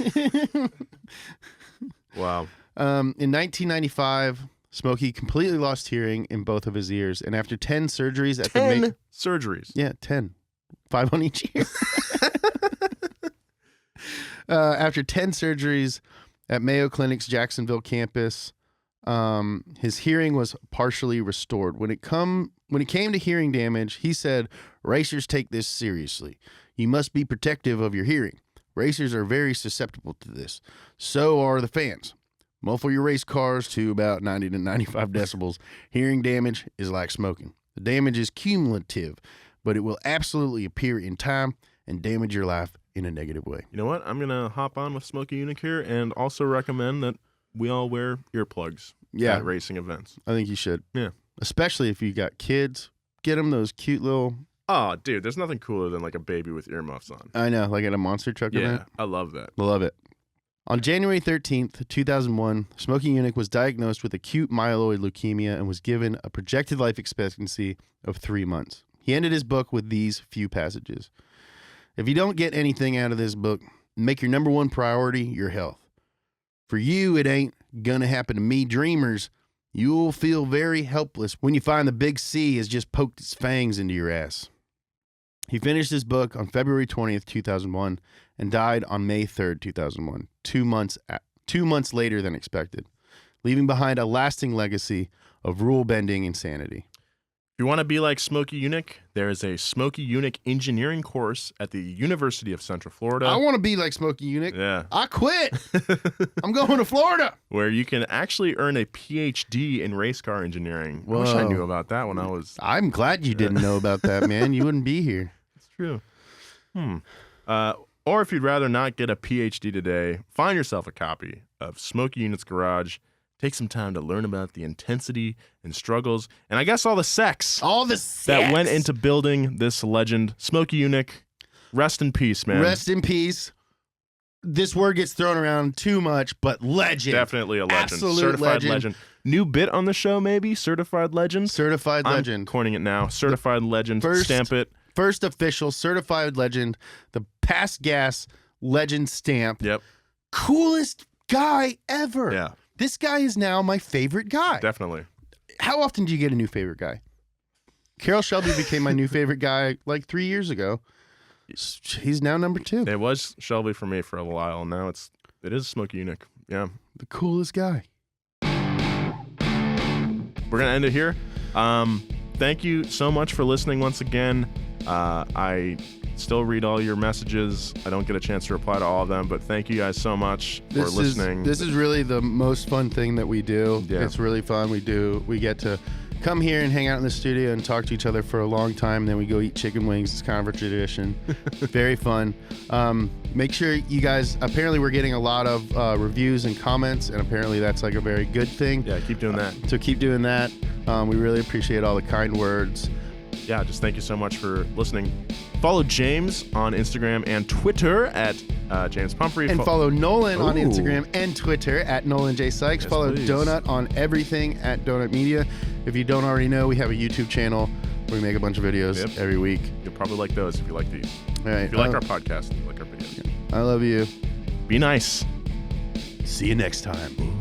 Wow. In 1995, Smokey completely lost hearing in both of his ears, and after 10 surgeries at 10 surgeries. Yeah, 10. 5 on each ear. After 10 surgeries at Mayo Clinic's Jacksonville campus, his hearing was partially restored. When it came to hearing damage, he said, "Racers take this seriously. You must be protective of your hearing. Racers are very susceptible to this. So are the fans. Muffle your race cars to about 90 to 95 decibels. Hearing damage is like smoking. The damage is cumulative, but it will absolutely appear in time and damage your life in a negative way." You know what? I'm going to hop on with Smokey Yunick here and also recommend that we all wear earplugs at racing events. I think you should. Yeah. Especially if you got kids. Get them those cute little... Oh, dude, there's nothing cooler than like a baby with earmuffs on. I know, like at a monster truck event. I love that. I love it. On January 13th, 2001, Smokey Yunick was diagnosed with acute myeloid leukemia and was given a projected life expectancy of 3 months. He ended his book with these few passages. "If you don't get anything out of this book, make your number one priority your health. For you, it ain't gonna happen to me, dreamers. You'll feel very helpless when you find the big C has just poked its fangs into your ass." He finished his book on February 20th, 2001, and died on May 3rd, 2001, 2 months later than expected, leaving behind a lasting legacy of rule-bending insanity. If you want to be like Smokey Yunick, there is a Smokey Yunick engineering course at the University of Central Florida. I want to be like Smokey Yunick. Yeah. I quit. I'm going to Florida. Where you can actually earn a PhD in race car engineering. I wish I Whoa. knew about that when I was... I'm glad you didn't know about that, man. You wouldn't be here. It's true. Or if you'd rather not get a PhD today, find yourself a copy of Smokey Yunick's Garage. Take some time to learn about the intensity and struggles, and I guess all the sex that went into building this legend. Smokey Yunick, rest in peace, man. Rest in peace. This word gets thrown around too much, but legend. Definitely a legend. Absolute Certified legend. New bit on the show, maybe? Certified legend? Certified I'm legend. coining it now. Certified legend. Stamp it. First official certified legend. The Pass Gas legend stamp. Yep. Coolest guy ever. Yeah. This guy is now my favorite guy. Definitely. How often do you get a new favorite guy? Carroll Shelby became my new favorite guy like 3 years ago. He's now number 2. It was Shelby for me for a while, and now it is Smokey Yunick. Yeah. The coolest guy. We're gonna end it here. Thank you so much for listening once again. I still read all your messages. I don't get a chance to reply to all of them, but thank you guys so much for listening. This is really the most fun thing that we do. Yeah. It's really fun. We get to come here and hang out in the studio and talk to each other for a long time. Then we go eat chicken wings. It's kind of a tradition. Very fun. Make sure you guys, apparently we're getting a lot of reviews and comments, and apparently that's like a very good thing. Yeah, keep doing that. So keep doing that. We really appreciate all the kind words. Yeah, just thank you so much for listening. Follow James on Instagram and Twitter at James Pumphrey. And follow Nolan on Ooh. Instagram and Twitter at Nolan J. Sykes. Yes, Follow please. Donut on everything at Donut Media. If you don't already know, we have a YouTube channel where we make a bunch of videos Yep. every week. You'll probably like those if you like these. All right. If you like our podcast, you like our videos. I love you. Be nice. See you next time.